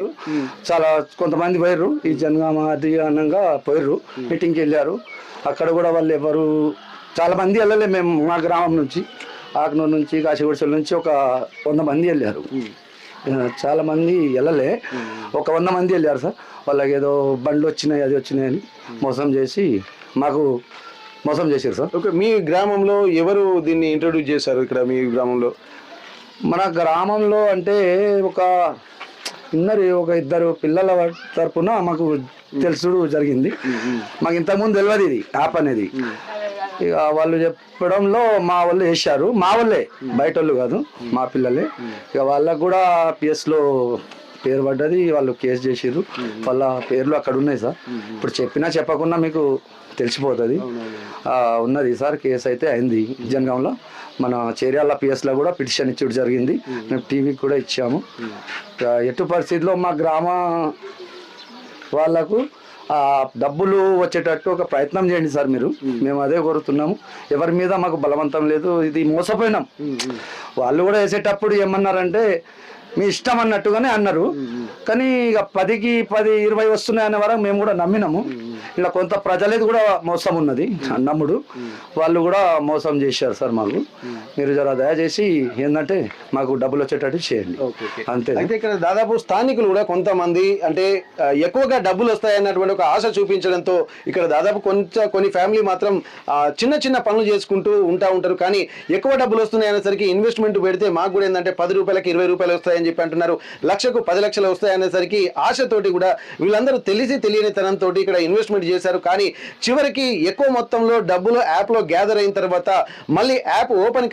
చాలా కొంతమంది పోయారు, ఈ జనగామ అది అనంగా పోయారు, మీటింగ్కి వెళ్ళారు. అక్కడ కూడా వాళ్ళు ఎవరు చాలా మంది వెళ్ళలే. మేము మా గ్రామం నుంచి, ఆకునూరు నుంచి, కాశీగూడిచెల నుంచి ఒక 100 మంది వెళ్ళారు. చాలా మంది వెళ్ళలే, ఒక 100 మంది వెళ్ళారు సార్. వాళ్ళకి ఏదో బండ్లు వచ్చినాయి, అది వచ్చినాయి అని మోసం చేసి మాకు మోసం చేశారు సార్. ఓకే, మీ గ్రామంలో ఎవరు దీన్ని ఇంట్రొడ్యూస్ చేశారు? ఇక్కడ మీ గ్రామంలో మన గ్రామంలో అంటే ఒక 2 పిల్లల తరపున మాకు తెలుసుడు జరిగింది. మాకు ఇంతకుముందు తెలియదు ఇది యాప్ అనేది. ఇక వాళ్ళు చెప్పడంలో మా వాళ్ళు వేశారు. మా వాళ్ళే, బయట వాళ్ళు కాదు, మా పిల్లలే. ఇక వాళ్ళకు కూడా పిఎస్లో పేరు పడ్డది, వాళ్ళు కేసు చేసిర్రు. వాళ్ళ పేర్లు అక్కడ ఉన్నాయి సార్. ఇప్పుడు చెప్పకుండా మీకు తెలిసిపోతుంది. ఉన్నది సార్, కేసు అయితే అయింది జనగాంలో. మన చేర్యాల పిఎస్లో కూడా పిటిషన్ ఇచ్చుడు జరిగింది. మేము టీవీకి కూడా ఇచ్చాము. ఎటు పరిస్థితిలో మా గ్రామ వాళ్ళకు డబ్బులు వచ్చేటట్టు ఒక ప్రయత్నం చేయండి సార్ మీరు. మేము అదే కోరుతున్నాము. ఎవరి మీద మాకు బలవంతం లేదు, ఇది మోసపోయినాం. వాళ్ళు కూడా వేసేటప్పుడు ఏమన్నారంటే మీ ఇష్టం అన్నట్టుగానే అన్నారు. కానీ ఇక 10కి 10, 20 వస్తున్నాయి అనే వరకు మేము కూడా నమ్మినాము. ఇలా కొంత ప్రజలది కూడా మోసం ఉన్నది, నమ్ముడు. వాళ్ళు కూడా మోసం చేశారు సార్ మాకు. మీరు జర దయచేసి ఏంటంటే మాకు డబ్బులు వచ్చేటట్టు చేయండి, అంతే. అయితే ఇక్కడ దాదాపు స్థానికులు కూడా కొంతమంది అంటే ఎక్కువగా డబ్బులు వస్తాయన్నటువంటి ఒక ఆశ చూపించడంతో ఇక్కడ దాదాపు కొన్ని ఫ్యామిలీ మాత్రం చిన్న పనులు చేసుకుంటూ ఉంటారు. కానీ ఎక్కువ డబ్బులు వస్తున్నాయి అనేసరికి ఇన్వెస్ట్మెంట్ పెడితే మాకు కూడా ఏంటంటే 10 రూపాయలకి 20 రూపాయలు వస్తాయని చెప్పి అంటున్నారు. లక్షకు 10 లక్షలు వస్తాయి అనేసరికి ఆశతోటి కూడా వీళ్ళందరూ తెలియని తనంతో ఇక్కడ ఇన్వెస్ట్మెంట్ చేశారు. కానీ చివరికి ఎక్కువ మొత్తంలో డబ్బులు యాప్ లో గ్యాదర్ అయిన తర్వాత మళ్ళీ యాప్ ఓపెన్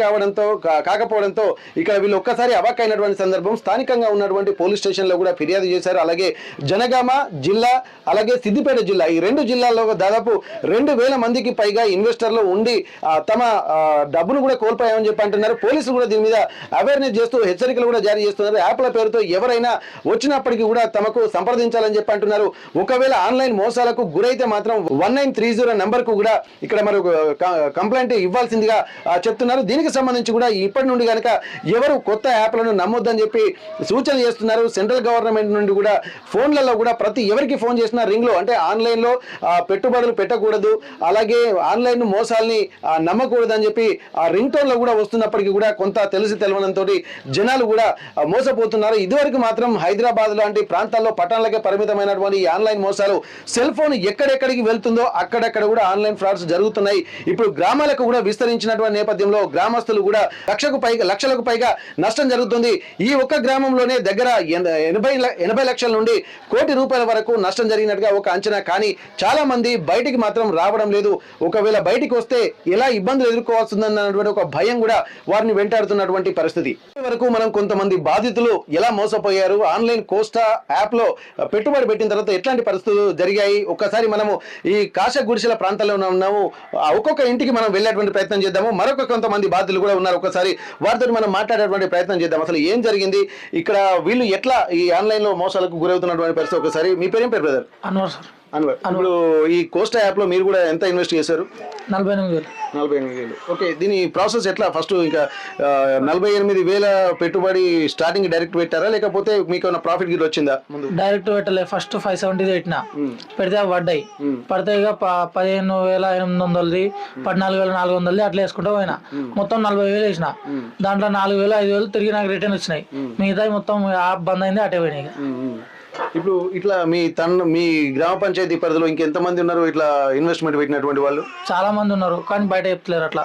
కాకపోవడంతో ఇక్కడ వీళ్ళు ఒక్కసారి అవాక్ అయినటువంటి సందర్భం. స్థానికంగా ఉన్నటువంటి పోలీస్ స్టేషన్ లో కూడా ఫిర్యాదు చేశారు. అలాగే జనగామ జిల్లా, అలాగే సిద్దిపేట జిల్లా, ఈ 2 జిల్లాల్లో దాదాపు 2,000 మందికి పైగా ఇన్వెస్టర్లు ఉండి తమ డబ్బును కూడా కోల్పోయామని చెప్పి అంటున్నారు. పోలీసులు కూడా దీని మీద అవేర్నెస్ చేస్తూ హెచ్చరికలు కూడా జారీ చేస్తున్నారు. యాప్ల పేరుతో ఎవరైనా వచ్చినప్పటికీ కూడా తమకు సంప్రదించాలని చెప్పి అంటున్నారు. ఒకవేళ ఆన్లైన్ మోసాలకు గురైతే మాత్రం 1930 నెంబర్ కు కూడా ఇక్కడ మరొక కంప్లైంట్ ఇవ్వాల్సిందిగా చెప్తున్నారు. దీనికి సంబంధించి కూడా ఇప్పటి నుండి కనుక ఎవరు కొత్త యాప్లను నమ్మొద్దని చెప్పి సూచన చేస్తున్నారు. సెంట్రల్ గవర్నమెంట్ నుండి కూడా ఫోన్లలో కూడా ప్రతి ఎవరికి ఫోన్ చేసినా రింగ్ లో అంటే ఆన్లైన్ లో పెట్టుబడులు పెట్టకూడదు, అలాగే ఆన్లైన్ మోసాలని నమ్మకూడదు అని చెప్పి ఆ రింగ్ టోన్ లో కూడా వస్తున్నప్పటికీ కూడా కొంత తెలియనంతో జనాలు కూడా మోసపోతున్నారు. ఇదివరకు మాత్రం హైదరాబాద్ లాంటి ప్రాంతాల్లో పట్టణాలకే పరిమితమైనటువంటి ఈ ఆన్లైన్ మోసాలు సెల్ ఫోన్ ఎక్కడెక్కడికి వెళ్తుందో అక్కడక్కడ కూడా ఆన్లైన్ ఫ్రాడ్స్ జరుగుతున్నాయి. ఇప్పుడు గ్రామాలకు కూడా విస్తరించినటువంటి నేపథ్యంలో గ్రామస్తులు కూడా లక్షలకు పైగా నష్టం జరుగుతుంది. ఈ ఒక్క గ్రామంలోనే దగ్గర 80 లక్షల నుండి కోటి రూపాయల వరకు నష్టం జరిగినట్టుగా ఒక అంచనా. కానీ చాలా మంది బయటికి మాత్రం రావడం లేదు. ఒకవేళ బయటికి వస్తే ఎలా ఇబ్బందులు ఎదుర్కోవాల్సిందన్నటువంటి ఒక భయం కూడా వారిని వెంటాడుతున్నటువంటి పరిస్థితి. వరకు మనం కొంతమంది బాధితులు ఎలా మోసపోయారు, ఆన్లైన్ కోస్టా యాప్ లో పెట్టుబడి పెట్టిన తర్వాత ఎట్లాంటి పరిస్థితులు జరిగాయి, ఒక్కసారి మనము ఈ కాశ గుడిసెల ప్రాంతాల్లో ఉన్నాము. ఒక్కొక్క ఇంటికి మనం వెళ్ళేటువంటి ప్రయత్నం చేద్దాము. మరొక కొంతమంది బాధితులు కూడా ఉన్నారు, ఒకసారి వారితో మనం మాట్లాడేటువంటి ప్రయత్నం చేద్దాం. అసలు ఏం జరిగింది ఇక్కడ, వీళ్ళు ఎట్లా ఈ ఆన్లైన్ లో మోసాలకు గురవుతున్నటువంటి పరిస్థితి. ఒకసారి మీ పేరేం పేరు బ్రదర్? అన్వర్ సార్. ఇప్పుడు ఈ కోస్టా యాప్ లో మీరు కూడా ఎంత ఇన్వెస్ట్ చేశారు? 48,000. ఓకే, దీని ప్రాసెస్ ఎట్లా? ఫస్ట్ ఇంకా 48,000 పెట్టుబడి స్టార్టింగ్ డైరెక్ట్ పెట్టారా, లేకపోతే మీకు ఏమైనా ప్రాఫిట్ గిట్ వచ్చిందా? డైరెక్ట్ పెట్టలే, ఫస్ట్ 570 పెట్టిన, పెడితే పడ్డాయి. పడితే ఇక 15,800, 14,400 అట్లా వేసుకుంటూ పోయినా. మొత్తం 40,000 వేసిన. దాంట్లో 4,000, 5,000 తిరిగి నాకు రిటర్న్ వచ్చినాయి. మిగతా మొత్తం యాప్ బంద్ అయింది, అటే పోయినాయి. ఇప్పుడు ఇట్లా మీ గ్రామ పంచాయతీ పరిధిలో ఇంకెంత మంది ఉన్నారు ఇట్లా ఇన్వెస్ట్మెంట్ పెట్టినటువంటి వాళ్ళు? చాలా మంది ఉన్నారు, కానీ బయట చెప్తలేరు అట్లా.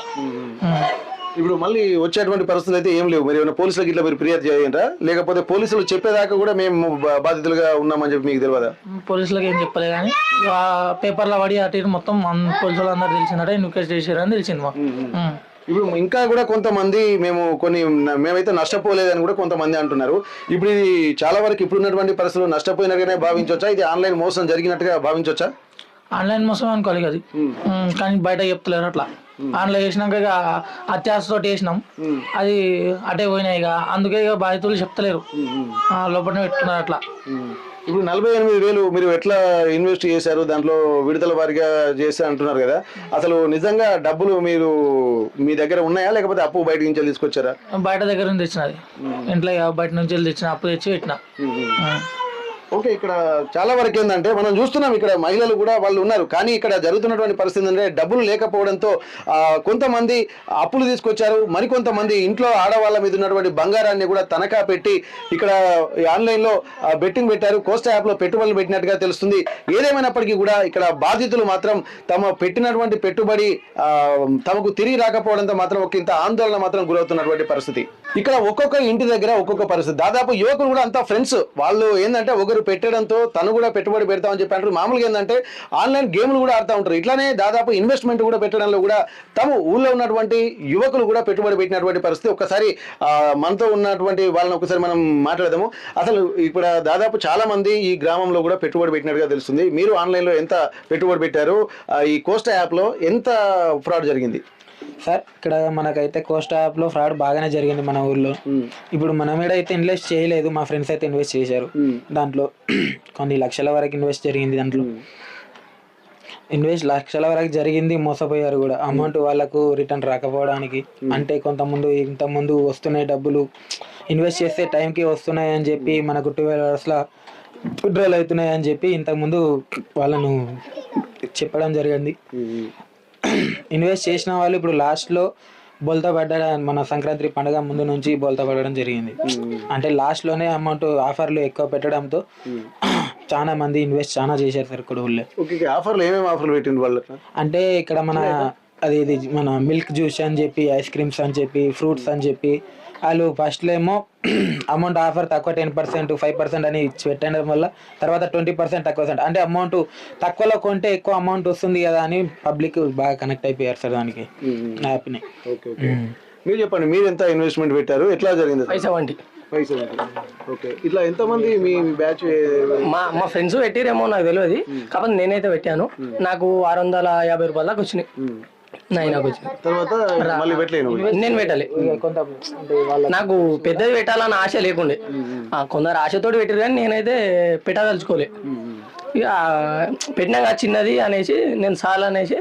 ఇప్పుడు మళ్ళీ వచ్చేటువంటి పరిస్థితులు అయితే ఏం లేవు. మీరు ఏమైనా పోలీసులకు ఇట్లా మీరు ఫిర్యాదు చేయండి, లేకపోతే పోలీసులు చెప్పేదాకా కూడా మేము బాధితులుగా ఉన్నామని చెప్పి మీకు తెలియదా? పోలీసులకు ఏం చెప్పలే, కానీ పేపర్లో పడి అటు మొత్తం పోలీసులు అందరూ తెలిసిందట, ఇన్వెస్ట్ చేసారని తెలిసింది మాకు. ఇప్పుడు ఇంకా కూడా కొంతమంది మేమైతే నష్టపోలేదని కూడా కొంతమంది అంటున్నారు. ఇప్పుడు ఇది చాలా వరకు ఇప్పుడున్నటువంటి పరిస్థితులు నష్టపోయినట్టుగానే భావించవచ్చా, ఇది ఆన్లైన్ మోసం జరిగినట్టుగా భావించవచ్చా? ఆన్లైన్ మోసం అనుకోవాలి అది, కానీ బయట చెప్తలేరు అట్లా. ఆన్లైన్ చేసినాక ఇక అత్యాశతో వేసినాం, అది అటే పోయినాయి. ఇక అందుకే ఇక బాధితులు చెప్తలేరు, లోపలనే పెట్టుకున్నారు అట్లా. ఇప్పుడు 48,000 మీరు ఎట్లా ఇన్వెస్ట్ చేశారు, దాంట్లో విడుదల వారిగా చేస్తే అంటున్నారు కదా, అసలు నిజంగా డబ్బులు మీరు మీ దగ్గర ఉన్నాయా, లేకపోతే అప్పు బయట నుంచి తీసుకొచ్చారా? బయట దగ్గర నుంచి తెచ్చినది, ఇంట్లో బయట నుంచి తెచ్చిన అప్పు తెచ్చి పెట్టిన. ఓకే, ఇక్కడ చాలా వరకు ఏంటంటే మనం చూస్తున్నాం, ఇక్కడ మహిళలు కూడా వాళ్ళు ఉన్నారు. కానీ ఇక్కడ జరుగుతున్నటువంటి పరిస్థితి అంటే డబ్బులు లేకపోవడంతో కొంతమంది అప్పులు తీసుకొచ్చారు, మరికొంతమంది ఇంట్లో ఆడవాళ్ళ మీద ఉన్నటువంటి బంగారాన్ని కూడా తనఖా పెట్టి ఇక్కడ ఆన్లైన్లో బెట్టింగ్ పెట్టారు, కోస్టా యాప్లో పెట్టుబడులు పెట్టినట్టుగా తెలుస్తుంది. ఏదేమైనప్పటికీ కూడా ఇక్కడ బాధితులు మాత్రం తమ పెట్టినటువంటి పెట్టుబడి తమకు తిరిగి రాకపోవడంతో మాత్రం ఒక ఇంత ఆందోళన మాత్రం గురవుతున్నటువంటి పరిస్థితి. ఇక్కడ ఒక్కొక్క ఇంటి దగ్గర ఒక్కొక్క పరిస్థితి. దాదాపు యువకులు కూడా అంతా ఫ్రెండ్స్, వాళ్ళు ఏంటంటే ఒకరు పెట్టడంతో తను కూడా పెట్టుబడి పెడతామని చెప్పి అంటారు. మామూలుగా ఏంటంటే ఆన్లైన్ గేమ్లు కూడా ఆడుతూ ఉంటారు. ఇట్లానే దాదాపు ఇన్వెస్ట్మెంట్ కూడా పెట్టడంలో కూడా తమ ఊళ్ళో ఉన్నటువంటి యువకులు కూడా పెట్టుబడి పెట్టినటువంటి పరిస్థితి. ఒక్కసారి మనతో ఉన్నటువంటి వాళ్ళని ఒకసారి మనం మాట్లాడదాము. అసలు ఇక్కడ దాదాపు చాలా మంది ఈ గ్రామంలో కూడా పెట్టుబడి పెట్టినట్టుగా తెలుస్తుంది. మీరు ఆన్లైన్లో ఎంత పెట్టుబడి పెట్టారు, ఈ కోస్టా యాప్లో ఎంత ఫ్రాడ్ జరిగింది? సార్, ఇక్కడ మనకైతే కోస్టా యాప్లో ఫ్రాడ్ బాగానే జరిగింది మన ఊర్లో. ఇప్పుడు మనం ఏడైతే ఇన్వెస్ట్ చేయలేదు, మా ఫ్రెండ్స్ అయితే ఇన్వెస్ట్ చేశారు. దాంట్లో కొన్ని లక్షల వరకు ఇన్వెస్ట్ జరిగింది. దాంట్లో ఇన్వెస్ట్ లక్షల వరకు జరిగింది, మోసపోయారు కూడా. అమౌంట్ వాళ్ళకు రిటర్న్ రాకపోవడానికి, అంటే ఇంతకుముందు వస్తున్నాయి డబ్బులు, ఇన్వెస్ట్ చేస్తే టైంకి వస్తున్నాయి అని చెప్పి మనకు 12 hours విత్డ్రాల్ అవుతున్నాయి అని చెప్పి ఇంతకుముందు వాళ్ళను చెప్పడం జరిగింది. ఇన్వెస్ట్ చేసిన వాళ్ళు ఇప్పుడు లాస్ట్లో బోల్తా పడ్డా, మన సంక్రాంతి పండుగ ముందు నుంచి బోల్తా పడడం జరిగింది. అంటే లాస్ట్లోనే అమౌంట్ ఆఫర్లు ఎక్కువ పెట్టడంతో చాలా మంది ఇన్వెస్ట్ చాలా చేశారు సార్ ఇక్కడ ఊళ్ళో. అంటే ఇక్కడ మన మిల్క్ జ్యూస్ అని చెప్పి, ఐస్ క్రీమ్స్ అని చెప్పి, ఫ్రూట్స్ అని చెప్పి, వాళ్ళు ఫస్ట్లో ఏమో అమౌంట్ ఆఫర్ తక్కువ 10%, 5% అని పెట్టడం వల్ల తర్వాత 20% తక్కువ, అంటే అమౌంట్ తక్కువలో కొంటే ఎక్కువ అమౌంట్ వస్తుంది కదా అని పబ్లిక్ బాగా కనెక్ట్ అయిపోయారు సార్ దానికి యాప్ని. మీరు చెప్పండి, మీరు ఎంత ఇన్వెస్ట్మెంట్ పెట్టారు, ఎట్లా జరిగింది? 570. ఓకే, ఇట్లా ఎంతమంది మీ బ్యాచ్? మా ఫ్రెండ్స్ పెట్టిరేమో నాకు తెలియదు, కాకపోతే నేనైతే పెట్టాను. నాకు 650 రూపాయల దాకా వచ్చినాయి. తర్వాత నేను పెట్టాలి, నాకు పెద్దది పెట్టాలని ఆశ లేకుండే. కొందరు ఆశతోటి పెట్టారు, కానీ నేనైతే పెట్టదలుచుకోలే. ఇక పెట్టినాక చిన్నది అనేసి నేను చాలా అనేసి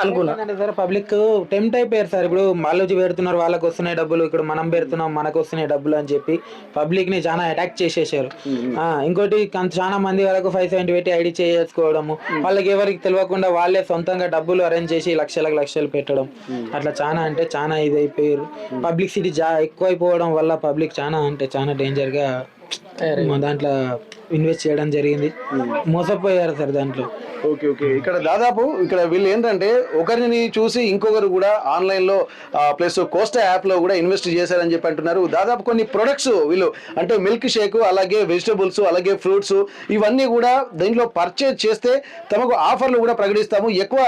అనుకున్నా. సార్ పబ్లిక్ టెంప్ట్ అయిపోయారు సార్. ఇప్పుడు వాళ్ళు పెడుతున్నారు, వాళ్ళకి వస్తున్నాయి డబ్బులు, ఇక్కడ మనం పెడుతున్నాం మనకు వస్తున్నాయి డబ్బులు అని చెప్పి పబ్లిక్ ని చాలా అటాక్ చేసేసారు. ఇంకోటి చాలా మంది వరకు 570 పెట్టి ఐడి చేసుకోవడము, వాళ్ళకి ఎవరికి తెలియకుండా వాళ్ళే సొంతంగా డబ్బులు అరేంజ్ చేసి లక్షలు పెట్టడం, అట్లా చాలా ఇది అయిపోయారు. పబ్లిసిటీ ఎక్కువైపోవడం వల్ల పబ్లిక్ చాలా డేంజర్ గా దాంట్లో ఇన్వెస్ట్ చేయడం జరిగింది. మోసపోయారు సార్ దాంట్లో. Okay okay. ఇక్కడ దాదాపు ఇక్కడ వీళ్ళు ఏంటంటే ఒకరిని చూసి ఇంకొకరు కూడా ఆన్లైన్లో ప్లస్ కోస్టా యాప్లో కూడా ఇన్వెస్ట్ చేశారని చెప్పి అంటున్నారు. దాదాపు కొన్ని ప్రొడక్ట్స్ వీళ్ళు అంటే మిల్క్ షేక్, అలాగే వెజిటబుల్స్, అలాగే ఫ్రూట్స్ ఇవన్నీ కూడా దీంట్లో పర్చేజ్ చేస్తే తమకు ఆఫర్లు కూడా ప్రకటిస్తాము, ఎక్కువ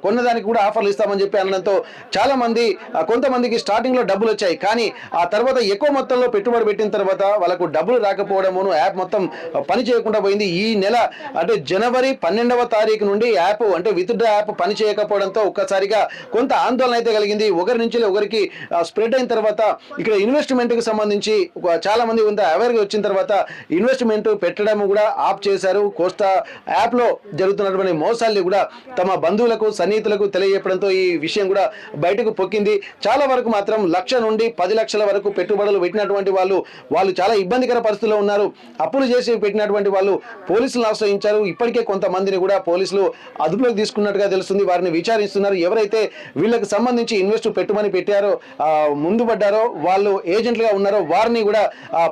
కొన్నదానికి కూడా ఆఫర్లు ఇస్తామని చెప్పి అనడంతో చాలా మంది కొంతమందికి స్టార్టింగ్లో డబ్బులు వచ్చాయి. కానీ ఆ తర్వాత ఎక్కువ మొత్తంలో పెట్టుబడి పెట్టిన తర్వాత వాళ్ళకు డబ్బులు రాకపోవడమును యాప్ మొత్తం పని చేయకుండా పోయింది. ఈ నెల అంటే జనవరి 12వ తారీఖు నుండి యాప్ అంటే విత్డ్రా యాప్ పని చేయకపోవడంతో ఒక్కసారిగా కొంత ఆందోళన అయితే కలిగింది. ఒకరి నుంచి ఒకరికి స్ప్రెడ్ అయిన తర్వాత ఇక్కడ ఇన్వెస్ట్మెంట్ కి సంబంధించి చాలా మంది కొంత అవేర్గా వచ్చిన తర్వాత ఇన్వెస్ట్మెంట్ పెట్టడం కూడా ఆప్ చేశారు. కోస్టా యాప్ లో జరుగుతున్నటువంటి మోసాల్ని కూడా తమ బంధువులకు సన్నిహితులకు తెలియజెప్పడంతో ఈ విషయం కూడా బయటకు పొక్కింది. చాలా వరకు మాత్రం 1,00,000 నుండి 10 లక్షల వరకు పెట్టుబడులు పెట్టినటువంటి వాళ్ళు చాలా ఇబ్బందికర పరిస్థితుల్లో ఉన్నారు. అప్పులు చేసి పెట్టినటువంటి వాళ్ళు పోలీసులను ఆశ్రయించారు. ఇప్పటికే కొంతమందిని కూడా పోలీసులు అదుపులోకి తీసుకున్నట్టుగా తెలుస్తుంది. వారిని విచారిస్తున్నారు. ఎవరైతే వీళ్ళకి సంబంధించి ఇన్వెస్ట్ పెట్టుమని పెట్టారో ముందు పడ్డారో వాళ్ళు ఏజెంట్లుగా ఉన్నారో వారిని కూడా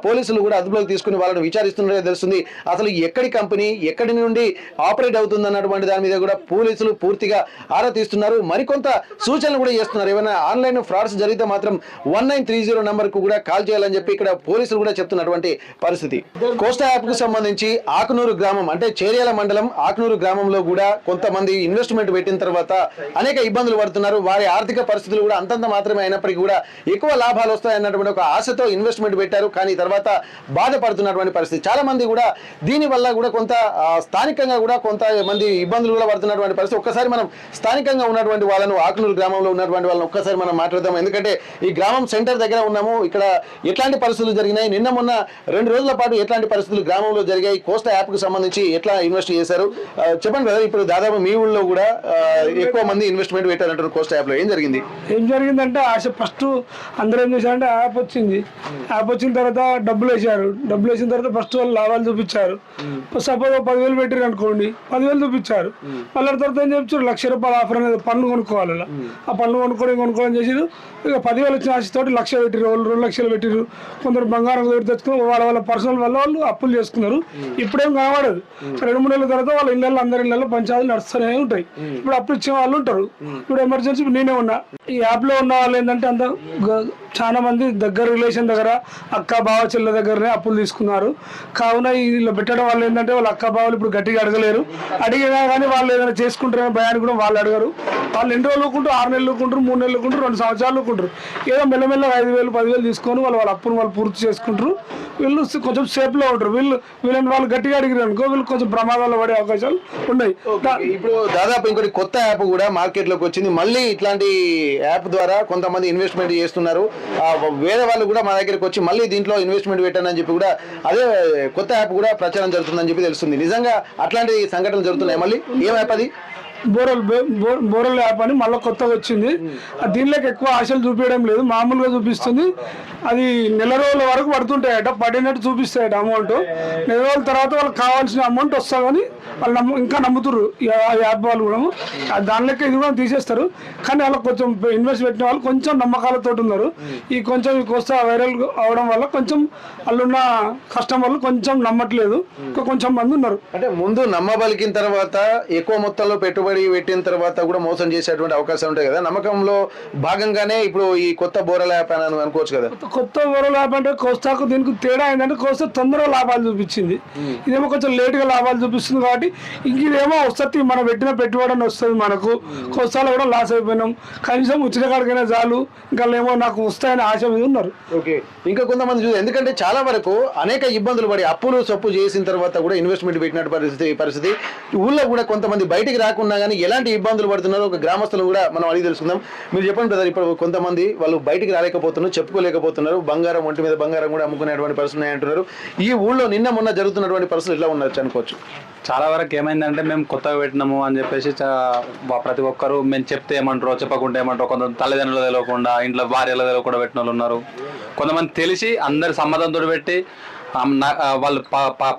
పోలీసులు కూడా అదుపులోకి తీసుకుని వాళ్ళని విచారిస్తున్నట్టుగా తెలుస్తుంది. అసలు ఎక్కడి కంపెనీ ఎక్కడి నుండి ఆపరేట్ అవుతుంది అన్నటువంటి దాని మీద కూడా పోలీసులు పూర్తిగా ఆరా తీస్తున్నారు. మరికొంత సూచనలు కూడా చేస్తున్నారు. ఏమైనా ఆన్లైన్ ఫ్రాడ్స్ జరిగితే మాత్రం 1930 నంబర్ కు కూడా కాల్ చేయాలని చెప్పి ఇక్కడ పోలీసులు కూడా చెప్తున్నటువంటి పరిస్థితి. కోస్టా యాప్ కు సంబంధించి ఆకునూరు గ్రామం అంటే చేర్యాల మండలం ఆకునూరు గ్రామంలో కూడా కొంతమంది ఇన్వెస్ట్మెంట్ పెట్టిన తర్వాత అనేక ఇబ్బందులు పడుతున్నారు. వారి ఆర్థిక పరిస్థితులు కూడా అంతంత మాత్రమే అయినప్పటికీ కూడా ఎక్కువ లాభాలు వస్తాయన్నటువంటి ఒక ఆశతో ఇన్వెస్ట్మెంట్ పెట్టారు. కానీ తర్వాత బాధపడుతున్నటువంటి పరిస్థితి. చాలా మంది కూడా దీని వల్ల కూడా కొంత స్థానికంగా కూడా కొంతమంది ఇబ్బందులు కూడా పడుతున్నటువంటి పరిస్థితి. ఒక్కసారి మనం స్థానికంగా ఉన్నటువంటి వాళ్ళను ఆకునూరు గ్రామంలో ఉన్నటువంటి వాళ్ళని ఒక్కసారి మనం మాట్లాడదాం. ఎందుకంటే ఈ గ్రామం సెంటర్ దగ్గర ఉన్నాము. ఇక్కడ ఎట్లాంటి పరిస్థితులు జరిగినాయి, నిన్న మొన్న 2 రోజుల పాటు ఎట్లాంటి పరిస్థితులు గ్రామంలో జరిగాయి, కోస్టా యాప్ కు సంబంధించి ఎట్లా ఇన్వెస్ట్ చేశారు చెప్పండి కదా. ఇప్పుడు దాదాపు మీ ఊళ్ళో కూడా ఎక్కువ మంది ఇన్వెస్ట్మెంట్ పెట్టారంటారు కోస్టా యాప్ లో. ఏం జరిగిందంటే ఆశ ఫస్ట్ అందరూ ఏం చేశారంటే యాప్ వచ్చింది. యాప్ వచ్చిన తర్వాత డబ్బులు వేసారు. డబ్బులు వేసిన తర్వాత ఫస్ట్ వాళ్ళు లాభాలు చూపించారు. సపోజ్ 10,000 పెట్టారు అనుకోండి, 10,000 చూపించారు. మళ్ళీ తర్వాత ఏం చెప్పారు, ₹1,00,000 ఆఫర్ అనేది పన్ను కొనుక్కోవాలి. ఆ పన్ను కొనుక్కోని చేసి ఇక 10,000 వచ్చిన ఆశతోటి 1,00,000 పెట్టారు, వాళ్ళు 2 లక్షలు పెట్టారు. కొందరు బంగారం తెచ్చుకుని వాళ్ళ పర్సనల్ వల్ల వాళ్ళు అప్పులు చేసుకున్నారు. ఇప్పుడేం కనబడదు. 2-3 నెలల తర్వాత వాళ్ళ ఇళ్ళల్లో అందరి ఇళ్ళల్లో పంచాయతీలు నడుస్తూనే ఉంటాయి. ఇప్పుడు అప్పులు ఇచ్చే వాళ్ళు ఉంటారు. ఇప్పుడు ఎమర్జెన్సీ నేనే ఉన్నా. ఈ యాప్ లో ఉన్న వాళ్ళు ఏంటంటే అంత చాలా మంది దగ్గర రిలేషన్ దగ్గర అక్క బావ చెల్లె దగ్గరనే అప్పులు తీసుకున్నారు. కావున ఇలా పెట్టడం వల్ల ఏంటంటే వాళ్ళ అక్క బావలు ఇప్పుడు గట్టిగా అడగలేరు. అడిగినా కానీ వాళ్ళు ఏదైనా చేసుకుంటారనే భయాన్ని కూడా వాళ్ళు అడగరు. వాళ్ళు ఎన్ని రోజులు ఊకుంటారు, 6 నెలలు ఊకుంటారు, 3 నెలలు ఊకుంటారు, 2 సంవత్సరాలు ఊకుంటారు. ఏదో మెల్లమెల్లగా 5,000 10,000 తీసుకొని వాళ్ళ అప్పును వాళ్ళు పూర్తి చేసుకుంటారు. వీళ్ళు కొంచెం సేఫ్ లో ఉంటారు. వీళ్ళని వాళ్ళు గట్టిగా అడిగారు అనుకో వీళ్ళు కొంచెం ప్రమాదాల్లో పడే అవకాశాలు ఉన్నాయి. ఇప్పుడు దాదాపు ఇంకోటి కొత్త యాప్ కూడా మార్కెట్ లోకి వచ్చింది. మళ్ళీ ఇట్లాంటి యాప్ ద్వారా కొంతమంది ఇన్వెస్ట్మెంట్ చేస్తున్నారు. వేరే వాళ్ళు కూడా మా దగ్గరికి వచ్చి మళ్ళీ దీంట్లో ఇన్వెస్ట్మెంట్ పెట్టానని చెప్పి కూడా అదే కొత్త యాప్ కూడా ప్రచారం జరుగుతుందని చెప్పి తెలుస్తుంది. నిజంగా అట్లాంటి సంఘటనలు జరుగుతున్నాయి. మళ్ళీ ఏం యాప్ అది? బోరల్ యాప్ అని మళ్ళీ కొత్తగా వచ్చింది. దీనిలోకి ఎక్కువ ఆశలు చూపించడం లేదు, మామూలుగా చూపిస్తుంది. అది నెల రోజుల వరకు పడుతుంటాయట, పడినట్టు చూపిస్తాయట అమౌంట్. నెల రోజుల తర్వాత వాళ్ళకి కావాల్సిన అమౌంట్ వస్తా కానీ వాళ్ళు ఇంకా నమ్ముతున్నారు ఆ యాప్ వాళ్ళు కూడా. దానిలోకి ఇది కూడా తీసేస్తారు. కానీ వాళ్ళకి కొంచెం ఇన్వెస్ట్ పెట్టిన వాళ్ళు కొంచెం నమ్మకాలతో ఉన్నారు. ఈ కోస్తా వైరల్ అవడం వల్ల కొంచెం వాళ్ళున్న కస్టమర్లు కొంచెం నమ్మట్లేదు. కొంచెం మంది ఉన్నారు. అంటే ముందు నమ్మబలికిన తర్వాత ఎక్కువ మొత్తంలో పెట్టుబడి పెట్టిన తర్వాత కూడా మోసం చేసేటువంటి అవకాశం ఉంటాయి కదా. నమ్మకంలో భాగంగానే ఇప్పుడు ఈ కొత్త బోరల్ యాప్ అని అనుకోవచ్చు కదా. కొత్త బోరల్ యాప్ అంటే కోస్తాకు దీనికి తేడా ఏంటంటే కోస్తా తొందరగా లాభాలు చూపించింది, ఇదేమో కొంచెం లేట్ గా లాభాలు చూపిస్తుంది. కాబట్టి ఇంకేమో వస్తుంది, మనం పెట్టిన పెట్టుబడి వస్తుంది మనకు. కోస్తాలో కూడా లాస్ అయిపోయినాం, కనీసం ఉచిత కాడికైనా చాలు, ఇంకా ఏమో నాకు వస్తాయని ఆశ మీద ఉన్నారు. ఓకే. ఇంకా కొంతమంది చూసి ఎందుకంటే చాలా వరకు అనేక ఇబ్బందులు పడి అప్పులు సొప్పు చేసిన తర్వాత కూడా ఇన్వెస్ట్మెంట్ పెట్టినట్టు పరిస్థితి ఊళ్ళో కూడా కొంతమంది బయటికి రాకుండా కానీ ఎలాంటి ఇబ్బందులు పడుతున్నారో ఒక గ్రామస్తులు కూడా మనం అడిగి తెలుసుకుందాం. మీరు చెప్పండి బ్రదర్, ఇప్పుడు కొంతమంది వాళ్ళు బయటికి రాలేకపోతున్నారు, చెప్పుకోలేకపోతున్నారు, బంగారం ఒంటి మీద బంగారం కూడా అమ్ముకునేటువంటి పరిస్థితులు అంటున్నారు. ఈ ఊళ్ళో నిన్న మొన్న జరుగుతున్నటువంటి పరిస్థితులు ఎట్లా ఉండొచ్చు అనుకోవచ్చు? చాలా వరకు ఏమైందంటే మేము కొత్తగా పెట్టినాము అని చెప్పేసి ప్రతి ఒక్కరు మేము చెప్తే ఏమంటారో చెప్పకుండా ఏమంటారో, కొంత తల్లిదండ్రులు తెలియకుండా ఇంట్లో భార్యలు తెలియకుండా పెట్టిన వాళ్ళు ఉన్నారు. కొంతమంది తెలిసి అందరి సమ్మతంతో పెట్టి వాళ్ళు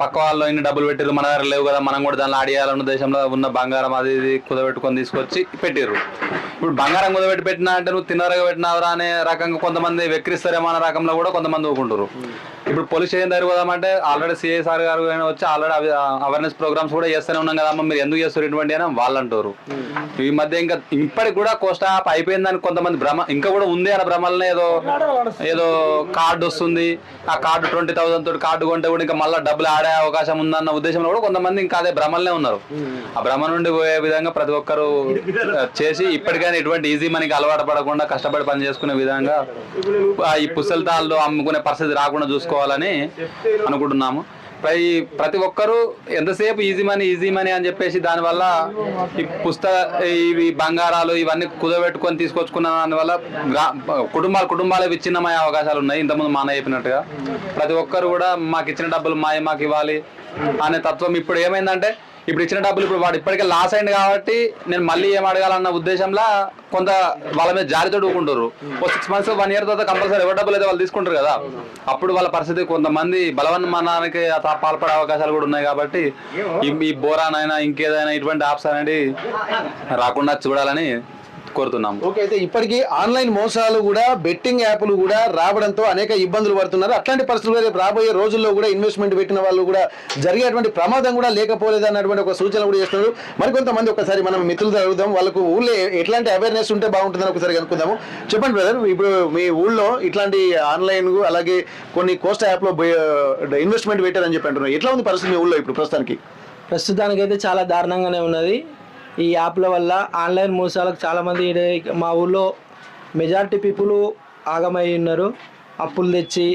పక్క వాళ్ళు ఇన్ని డబ్బులు పెట్టారు, మన దగ్గర లేవు కదా మనం కూడా దానిలో ఆడియాలన్న దేశంలో ఉన్న బంగారం అది ఇది కుదబెట్టుకొని తీసుకొచ్చి పెట్టారు. ఇప్పుడు బంగారం కుదబెట్టి పెట్టినా అంటే నువ్వు తిన్నరగా పెట్టినావరా అనే రకంగా కొంతమంది వెక్కిరిస్తారేమో అనే రకంలో కూడా కొంతమంది ఊకుంటారు. ఇప్పుడు పోలీస్ స్టేషన్ దగ్గర పోదామంటే ఆల్రెడీ సిఐసార్ గారు వచ్చి ఆల్రెడీ అవేర్నెస్ ప్రోగ్రామ్స్ కూడా చేస్తూనే ఉన్నాం కదమ్మా, మీరు ఎందుకు చేస్తారు ఇటువంటి అని వాళ్ళు అంటారు. ఈ మధ్య ఇంకా ఇప్పటికి కూడా కోస్ట్ యాప్ అయిపోయిందని కొంతమంది భ్రమ ఇంకా కూడా ఉంది అన్న భ్రమలనే ఏదో కార్డు వస్తుంది, ఆ కార్డు 20,000 తోటి కార్డు కొంటే కూడా ఇంకా మళ్ళీ డబ్బులు ఆడే అవకాశం ఉందన్న ఉద్దేశంలో కూడా కొంతమంది ఇంకా అదే భ్రమలనే ఉన్నారు. ఆ భ్రమ నుండి పోయే విధంగా ప్రతి ఒక్కరు చేసి ఇప్పటికైనా ఎటువంటి ఈజీ మనకి అలవాటు పడకుండా కష్టపడి పని చేసుకునే విధంగా ఈ పుస్తకాలు అమ్ముకునే పరిస్థితి రాకుండా చూసుకోవాలని అనుకుంటున్నాము. ప్రతి ఒక్కరూ ఎంతసేపు ఈజీ మనీ అని చెప్పేసి దానివల్ల ఈ ఇవి బంగారాలు ఇవన్నీ కుదబెట్టుకొని తీసుకొచ్చుకున్న దానివల్ల కుటుంబాలు విచ్ఛిన్నమయ్యే అవకాశాలు ఉన్నాయి. ఇంతకుముందు మా అన్న చెప్పినట్టుగా ప్రతి ఒక్కరు కూడా మాకు ఇచ్చిన డబ్బులు మాకు ఇవ్వాలి అనే తత్వం. ఇప్పుడు ఏమైందంటే ఇప్పుడు ఇచ్చిన డబ్బులు ఇప్పుడు వాడు ఇప్పటికే లాస్ అయింది కాబట్టి నేను మళ్ళీ ఏం అడగాలన్న ఉద్దేశంలో కొంత వాళ్ళ మీద జారితో ఊకుంటారు. 6 months 1 year తర్వాత కంపల్సరీ ఎవరి డబ్బులు అయితే వాళ్ళు తీసుకుంటారు కదా, అప్పుడు వాళ్ళ పరిస్థితి కొంతమంది బలవన్మరణానికి పాల్పడే అవకాశాలు కూడా ఉన్నాయి. కాబట్టి ఈ బోరాన్ అయినా ఇంకేదైనా ఇటువంటి యాప్స్ అనేది రాకుండా చూడాలని కోరుతున్నాం. ఓకే, అయితే ఇప్పటికీ ఆన్లైన్ మోసాలు కూడా బెట్టింగ్ యాప్లు కూడా రావడంతో అనేక ఇబ్బందులు పడుతున్నారు. అట్లాంటి పరిస్థితులు రేపు రాబోయే రోజుల్లో కూడా ఇన్వెస్ట్మెంట్ పెట్టిన వాళ్ళు కూడా జరిగేటువంటి ప్రమాదం కూడా లేకపోలేదు అన్నటువంటి ఒక సూచన కూడా చేస్తున్నారు. మరికొంతమంది ఒకసారి మనం మిత్రులతో అడుగుదాం, వాళ్ళకు ఊళ్ళో ఎట్లాంటి అవేర్నెస్ ఉంటే బాగుంటుందని ఒకసారి కనుక్కుందాము. చెప్పండి బ్రదర్, ఇప్పుడు మీ ఊళ్ళో ఇట్లాంటి ఆన్లైన్ అలాగే కొన్ని కోస్ట్ యాప్లో ఇన్వెస్ట్మెంట్ పెట్టారని చెప్పి అంటున్నారు. ఎట్లా ఉంది పరిస్థితి మీ ఊళ్ళో ఇప్పుడు ప్రస్తుతానికైతే చాలా దారుణంగానే ఉన్నది. ఈ యాప్ల వల్ల ఆన్లైన్ మోసాలకు చాలామంది మా ఊళ్ళో మెజారిటీ పీపుల్ ఆగమై ఉన్నారు. అప్పులు తెచ్చి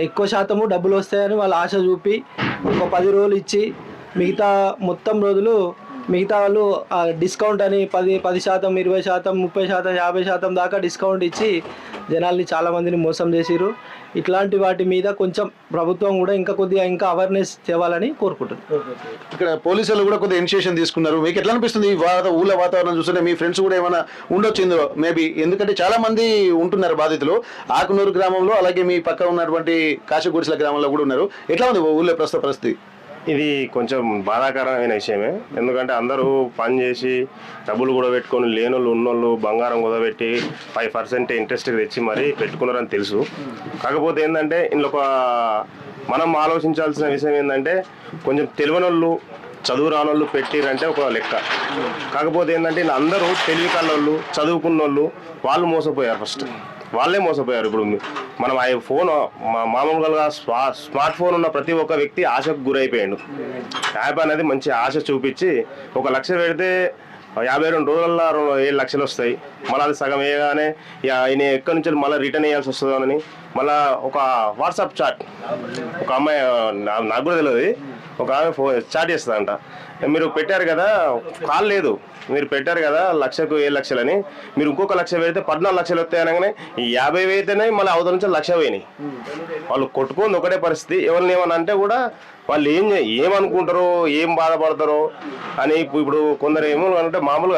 ఎక్కువ శాతము డబ్బులు వస్తాయని వాళ్ళు ఆశ చూపి ఒక 10 రోజులు ఇచ్చి మొత్తం రోజులు మిగతా వాళ్ళు డిస్కౌంట్ అని 10%, 20%, 30%, 50% దాకా డిస్కౌంట్ ఇచ్చి జనాల్ని చాలామందిని మోసం చేసిరు. ఇట్లాంటి వాటి మీద కొంచెం ప్రభుత్వం కూడా ఇంకా అవేర్నెస్ తేవాలని కోరుకుంటున్నారు. ఇక్కడ పోలీసులు కూడా కొద్దిగా ఇనిషియేషన్ తీసుకున్నారు. మీకు ఎట్లా అనిపిస్తుంది ఊళ్ళో వాతావరణం చూస్తుంటే? మీ ఫ్రెండ్స్ కూడా ఏమైనా ఉండొచ్చు ఇందులో మేబీ, ఎందుకంటే చాలా మంది ఉంటున్నారు బాధితులు. ఆకునూరు గ్రామంలో అలాగే మీ పక్క ఉన్నటువంటి కాశీగుడిసెల గ్రామంలో కూడా ఉన్నారు. ఎట్లా ఉంది ఊళ్ళో ప్రస్తుత పరిస్థితి? ఇది కొంచెం బాధాకరమైన విషయమే. ఎందుకంటే అందరూ పని చేసి డబ్బులు కూడా పెట్టుకొని లేనోళ్ళు ఉన్నోళ్ళు బంగారం కుదబెట్టి 5% ఇంట్రెస్ట్ తెచ్చి మరీ పెట్టుకున్నారని తెలుసు. కాకపోతే ఏంటంటే ఇందులో మనం ఆలోచించాల్సిన విషయం ఏంటంటే కొంచెం తెలియనోళ్ళు చదువు రానోళ్ళు పెట్టిరంటే ఒక లెక్క. కాకపోతే ఏంటంటే అందరూ తెలివి కళ్ళోళ్ళు చదువుకున్నోళ్ళు వాళ్ళు మోసపోయారు. ఫస్ట్ వాళ్ళే మోసపోయారు. ఇప్పుడు మనం ఆ ఫోన్ మామూలుగా స్మార్ట్ ఫోన్ ఉన్న ప్రతి ఒక్క వ్యక్తి ఆశకు గురైపోయాడు. యాప్ అనేది మంచి ఆశ చూపించి 1 లక్ష పెడితే 52 రోజుల్లో 7 లక్షలు వస్తాయి. మళ్ళీ అది సగం వేయగానే ఆయన ఎక్కడి నుంచి మళ్ళీ రిటర్న్ వేయాల్సి వస్తుందని మళ్ళీ ఒక వాట్సాప్ చాట్, ఒక అమ్మాయి నాకు కూడా తెలియదు, ఒక ఆమె చాట్ చేస్తుందంట. మీరు పెట్టారు కదా, కాల్ లేదు, మీరు పెట్టారు కదా 1 లక్షకు 7 లక్షలని, మీరు ఇంకొక 1 లక్ష పెడితే 14 లక్షలు వస్తాయి అనగానే ఈ 50 అయితేనే మళ్ళీ అవతల నుంచి 1 లక్ష పోయినాయి. వాళ్ళు కొట్టుకుంది ఒకటే పరిస్థితి. ఎవరిని ఏమని అంటే కూడా వాళ్ళు ఏమనుకుంటారో ఏం బాధపడతారో అని. ఇప్పుడు కొందరు ఏమో అంటే మామూలు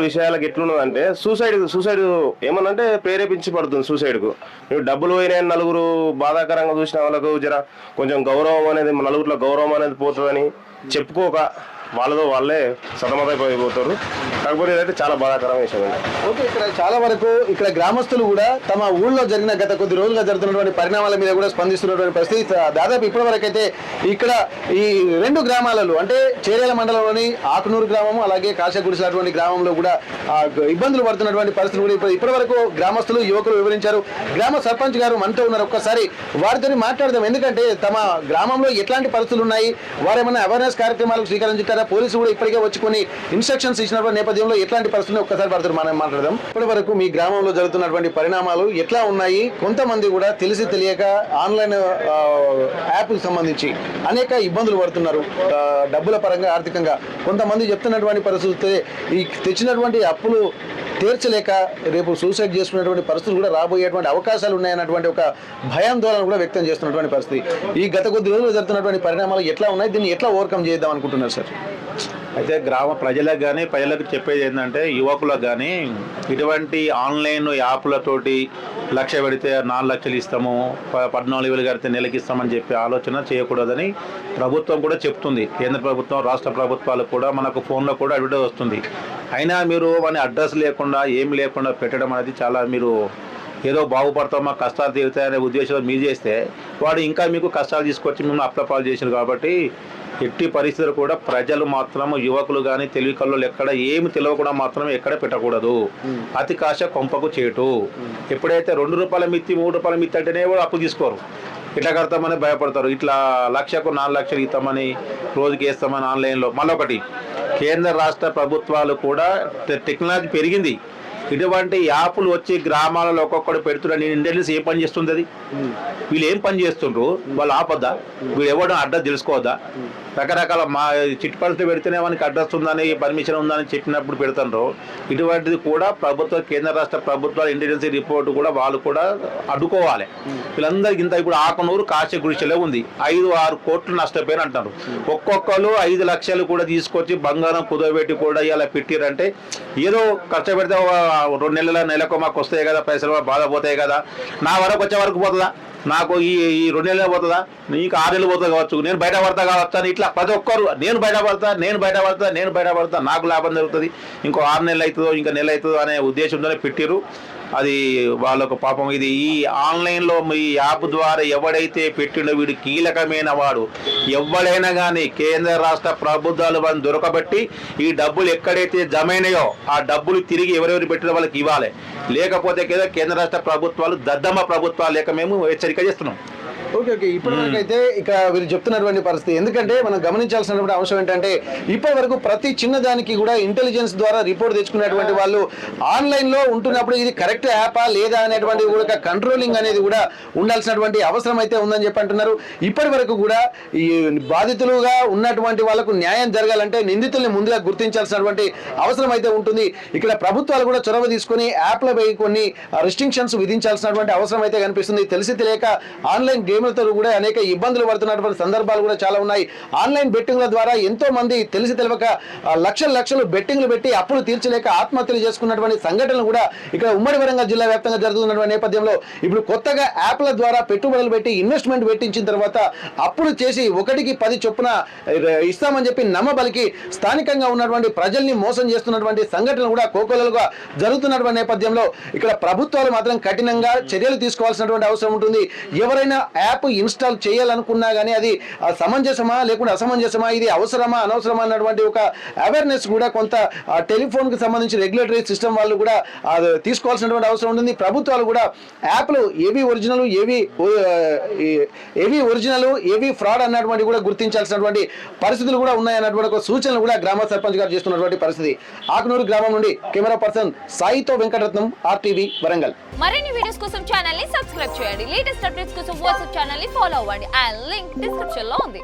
విషయాలకు ఎట్లున్నదంటే సూసైడ్ ఏమనంటే ప్రేరేపించి పడుతుంది సూసైడ్కు. నువ్వు డబ్బులు పోయినాయని నలుగురు బాధాకరంగా చూసిన వాళ్ళకు జర కొంచెం గౌరవం అనేది, నలుగురిలో గౌరవం అనేది పోతుందని చెప్పుకోక వాళ్ళతో వాళ్ళే సతమతమైపోతారు. కాకపోతే ఇదైతే చాలా బాధాకరమైన విషయం అండి. ఓకే, ఇక్కడ చాలా వరకు ఇక్కడ గ్రామస్తులు కూడా తమ ఊళ్ళో జరిగిన గత కొద్ది రోజులుగా జరుగుతున్నటువంటి పరిణామాల మీద కూడా స్పందిస్తున్నటువంటి పరిస్థితి. దాదాపు ఇప్పటి వరకు అయితే ఇక్కడ ఈ 2 గ్రామాలలో అంటే చేరేల మండలంలోని ఆకునూరు గ్రామము అలాగే కాశీగుడిసెలటువంటి గ్రామంలో కూడా ఇబ్బందులు పడుతున్నటువంటి పరిస్థితులు కూడా ఇప్పటి వరకు గ్రామస్తులు యువకులు వివరించారు. గ్రామ సర్పంచ్ గారు మనతో ఉన్నారు, ఒక్కసారి వారితో మాట్లాడదాం. ఎందుకంటే తమ గ్రామంలో ఎట్లాంటి పరిస్థితులు ఉన్నాయి, వారేమన్నా అవేర్నెస్ కార్యక్రమాలకు స్వీకరించారు, పోలీసులు కూడా ఇప్పటికే వచ్చి కొన్ని ఇన్స్ట్రక్షన్స్ ఇచ్చినటువంటి నేపథ్యంలో ఎట్లాంటి పరిస్థితులు ఒక్కసారి పడుతుంది మనం మాట్లాడదాం. ఇప్పటి వరకు మీ గ్రామంలో జరుగుతున్నటువంటి పరిణామాలు ఎట్లా ఉన్నాయి? కొంతమంది కూడా తెలిసి తెలియక ఆన్లైన్ యాప్కి సంబంధించి అనేక ఇబ్బందులు పడుతున్నారు, డబ్బుల పరంగా ఆర్థికంగా. కొంతమంది చెప్తున్నటువంటి పరిస్థితి ఈ తెచ్చినటువంటి అప్పులు తీర్చలేక రేపు సూసైడ్ చేసుకునేటువంటి పరిస్థితులు కూడా రాబోయేటువంటి అవకాశాలు ఉన్నాయన్నటువంటి ఒక భయాందోళన కూడా వ్యక్తం చేస్తున్నటువంటి పరిస్థితి. ఈ గత కొద్ది రోజులు జరుగుతున్నటువంటి పరిణామాలు ఎట్లా ఉన్నాయి, దీన్ని ఎట్లా ఓవర్కమ్ చేద్దాం అనుకుంటున్నారు సార్? అయితే గ్రామ ప్రజలకు చెప్పేది ఏంటంటే యువకులకు కానీ ఇటువంటి ఆన్లైన్ యాప్లతోటి 1,00,000 పెడితే 4 లక్షలు ఇస్తాము, 14,000 కడితే నెలకి ఇస్తామని చెప్పి ఆలోచన చేయకూడదని ప్రభుత్వం కూడా చెప్తుంది. కేంద్ర ప్రభుత్వం, రాష్ట్ర ప్రభుత్వాలు కూడా మనకు ఫోన్లో కూడా అడ్వర్టైజ్ వస్తుంది. అయినా మీరు మన అడ్రస్ లేకుండా ఏం లేకుండా పెట్టడం అనేది చాలా మీరు ఏదో బాగుపడతాం, మా కష్టాలు తీరుతాయనే ఉద్దేశంతో మీరు చేస్తే వాడు ఇంకా మీకు కష్టాలు తీసుకొచ్చి మిమ్మల్ని అప్లపాలు చేశారు. కాబట్టి ఎట్టి పరిస్థితులు కూడా ప్రజలు మాత్రం యువకులు కానీ తెలివి కళ్ళు ఎక్కడ ఏమి తెలియకుండా మాత్రం ఎక్కడ పెట్టకూడదు. అతి కాశ కొంపకు చేటు. ఎప్పుడైతే 2 రూపాయల మిత్తి 3 రూపాయల మిత్తి అంటేనే కూడా అప్పు తీసుకోరు. ఇట్లా కడతామని భయపడతారు. ఇట్లా 1,00,000కు 4 లక్షలు ఇస్తామని రోజుకి వేస్తామని ఆన్లైన్లో. మళ్ళొకటి, కేంద్ర రాష్ట్ర ప్రభుత్వాలు కూడా టెక్నాలజీ పెరిగింది. ఇటువంటి యాప్లు వచ్చి గ్రామాలలో ఒక్కొక్కడు పెడుతున్నారు. నేను ఇంటెలిజెన్స్ ఏం పని చేస్తుంది? అది వీళ్ళు ఏం పని చేస్తుండ్రు? వాళ్ళు ఆపద్దా? వీళ్ళు ఎవడో అడ్రస్ తెలుసుకోవద్దా? రకరకాల మా చిట్టుపడితే పెడితేనే మనకి అడ్రస్ ఉందని, పర్మిషన్ ఉందని చెప్పినప్పుడు పెడుతుండ్రు. ఇటువంటిది కూడా కేంద్ర రాష్ట్ర ప్రభుత్వాల ఇంటెలిజెన్స్ రిపోర్ట్ కూడా వాళ్ళు కూడా అడ్డుకోవాలి. వీళ్ళందరికీ ఇంత ఇప్పుడు ఆకునూరు కాశీగుడిసెలో ఉంది, 5-6 కోట్లు నష్టపోయిన అంటారు. ఒక్కొక్కరు 5 లక్షలు కూడా తీసుకొచ్చి బంగారం కుదవబెట్టి కూడా ఇలా పెట్టిరంటే ఏదో ఖర్చు పెడితే 2 నెలకు మాకు వస్తాయి కదా పైసలు, బాధ పోతాయి కదా. నా వరకు వచ్చే వరకు పోతుందా? నాకు ఈ 2 నెలలు పోతుందా? నీకు 6 నెలలు పోతుంది కావచ్చు, నేను బయట పడతా కావచ్చు అని ఇట్లా ప్రతి ఒక్కరు నేను బయట పడతా నాకు లాభం జరుగుతుంది, ఇంకో 6 నెలలు అవుతుందో ఇంకా నెల అవుతుందో అనే ఉద్దేశంతోనే పెట్టిరు. అది వాళ్ళకు పాపం. ఇది ఈ ఆన్లైన్లో ఈ యాప్ ద్వారా ఎవడైతే పెట్టిండో వీడు కీలకమైన వాడు. ఎవడైనా కానీ కేంద్ర రాష్ట్ర ప్రభుత్వాలు వాళ్ళని దొరకబెట్టి ఈ డబ్బులు ఎక్కడైతే జమైనాయో ఆ డబ్బులు తిరిగి ఎవరెవరు పెట్టిన వాళ్ళకి ఇవ్వాలి. లేకపోతే కేంద్ర రాష్ట్ర ప్రభుత్వాలు దద్దమ్మ ప్రభుత్వాలు లేక మేము హెచ్చరిక చేస్తున్నాం. ఓకే. ఇప్పటివరకు అయితే ఇక వీళ్ళు చెప్తున్నటువంటి పరిస్థితి. ఎందుకంటే మనం గమనించాల్సినటువంటి అంశం ఏంటంటే ఇప్పటి వరకు ప్రతి చిన్నదానికి కూడా ఇంటెలిజెన్స్ ద్వారా రిపోర్ట్ తెచ్చుకునేటువంటి వాళ్ళు ఆన్లైన్లో ఉంటున్నప్పుడు ఇది కరెక్ట్ యాపా లేదా అనేటువంటి కూడా కంట్రోలింగ్ అనేది కూడా ఉండాల్సినటువంటి అవసరం అయితే ఉందని చెప్పి అంటున్నారు. ఇప్పటి వరకు కూడా ఈ బాధితులుగా ఉన్నటువంటి వాళ్ళకు న్యాయం జరగాలంటే నిందితుల్ని ముందుగా గుర్తించాల్సినటువంటి అవసరం అయితే ఉంటుంది. ఇక్కడ ప్రభుత్వాలు కూడా చొరవ తీసుకొని యాప్లపై కొన్ని రిస్ట్రిక్షన్స్ విధించాల్సినటువంటి అవసరం అయితే కనిపిస్తుంది. తెలిసి తెలియక ఆన్లైన్ గేమ్లతో కూడా అనేక ఇబ్బందులు పడుతున్నటువంటి సందర్భాలు కూడా చాలా ఉన్నాయి. ఆన్లైన్ బెట్టింగ్ల ద్వారా ఎంతో మంది తెలిసి తెలియక లక్షలు బెట్టింగ్లు పెట్టి అప్పులు తీర్చలేక ఆత్మహత్యలు చేసుకున్నటువంటి సంఘటనలు కూడా ఇక్కడ ఉమ్మడి వరంగల్ జిల్లా వ్యాప్తంగా జరుగుతున్నటువంటి నేపథ్యంలో ఇప్పుడు కొత్తగా యాప్ల ద్వారా పెట్టుబడులు పెట్టి ఇన్వెస్ట్మెంట్ పెట్టించిన తర్వాత అప్పులు చేసి 1కి 10 చొప్పున ఇస్తామని చెప్పి నమ్మబలికి స్థానికంగా ఉన్నటువంటి ప్రజల్ని మోసం చేస్తున్నటువంటి సంఘటనలు కూడా కోకొల్లలుగా జరుగుతున్నటువంటి నేపథ్యంలో ఇక్కడ ప్రభుత్వాలు మాత్రం కఠినంగా చర్యలు తీసుకోవాల్సినటువంటి అవసరం ఉంటుంది. ఎవరైనా యాప్ ఇన్స్టాల్ చేయాలనుకున్నా కానీ అది సమంజసమా లేకుండా అసమంజసమా, ఇది అవసరమా అనవసరమా అన్నటువంటి ఒక అవేర్నెస్ కూడా కొంత టెలిఫోన్కి సంబంధించి రెగ్యులేటరీ సిస్టమ్ వాళ్ళు కూడా తీసుకోవాల్సినటువంటి అవసరం ఉంటుంది. ప్రభుత్వాలు కూడా యాప్లు ఏవి ఒరిజినల్ ఏవి ఫ్రాడ్ అన్నటువంటి కూడా గుర్తించాల్సినటువంటి పరిస్థితులు కూడా ఉన్నాయన్నటువంటి ఒక సూచనలు కూడా గ్రామ సర్పంచ్ గారు చేస్తున్నటువంటి పరిస్థితి. ఆకునూరు గ్రామం నుండి కెమెరా పర్సన్ సాయితో వెంకటరత్నం, RTV వరంగల్. మరిన్ని వీడియోస్ కోసం ఛానల్ ని సబ్స్క్రైబ్ చేయండి. లేటెస్ట్ అప్డేట్స్ కోసం వాట్సాప్ ఛానల్ ని ఫాలో అవ్వండి. ఆ లింక్ డిస్క్రిప్షన్ లో ఉంది.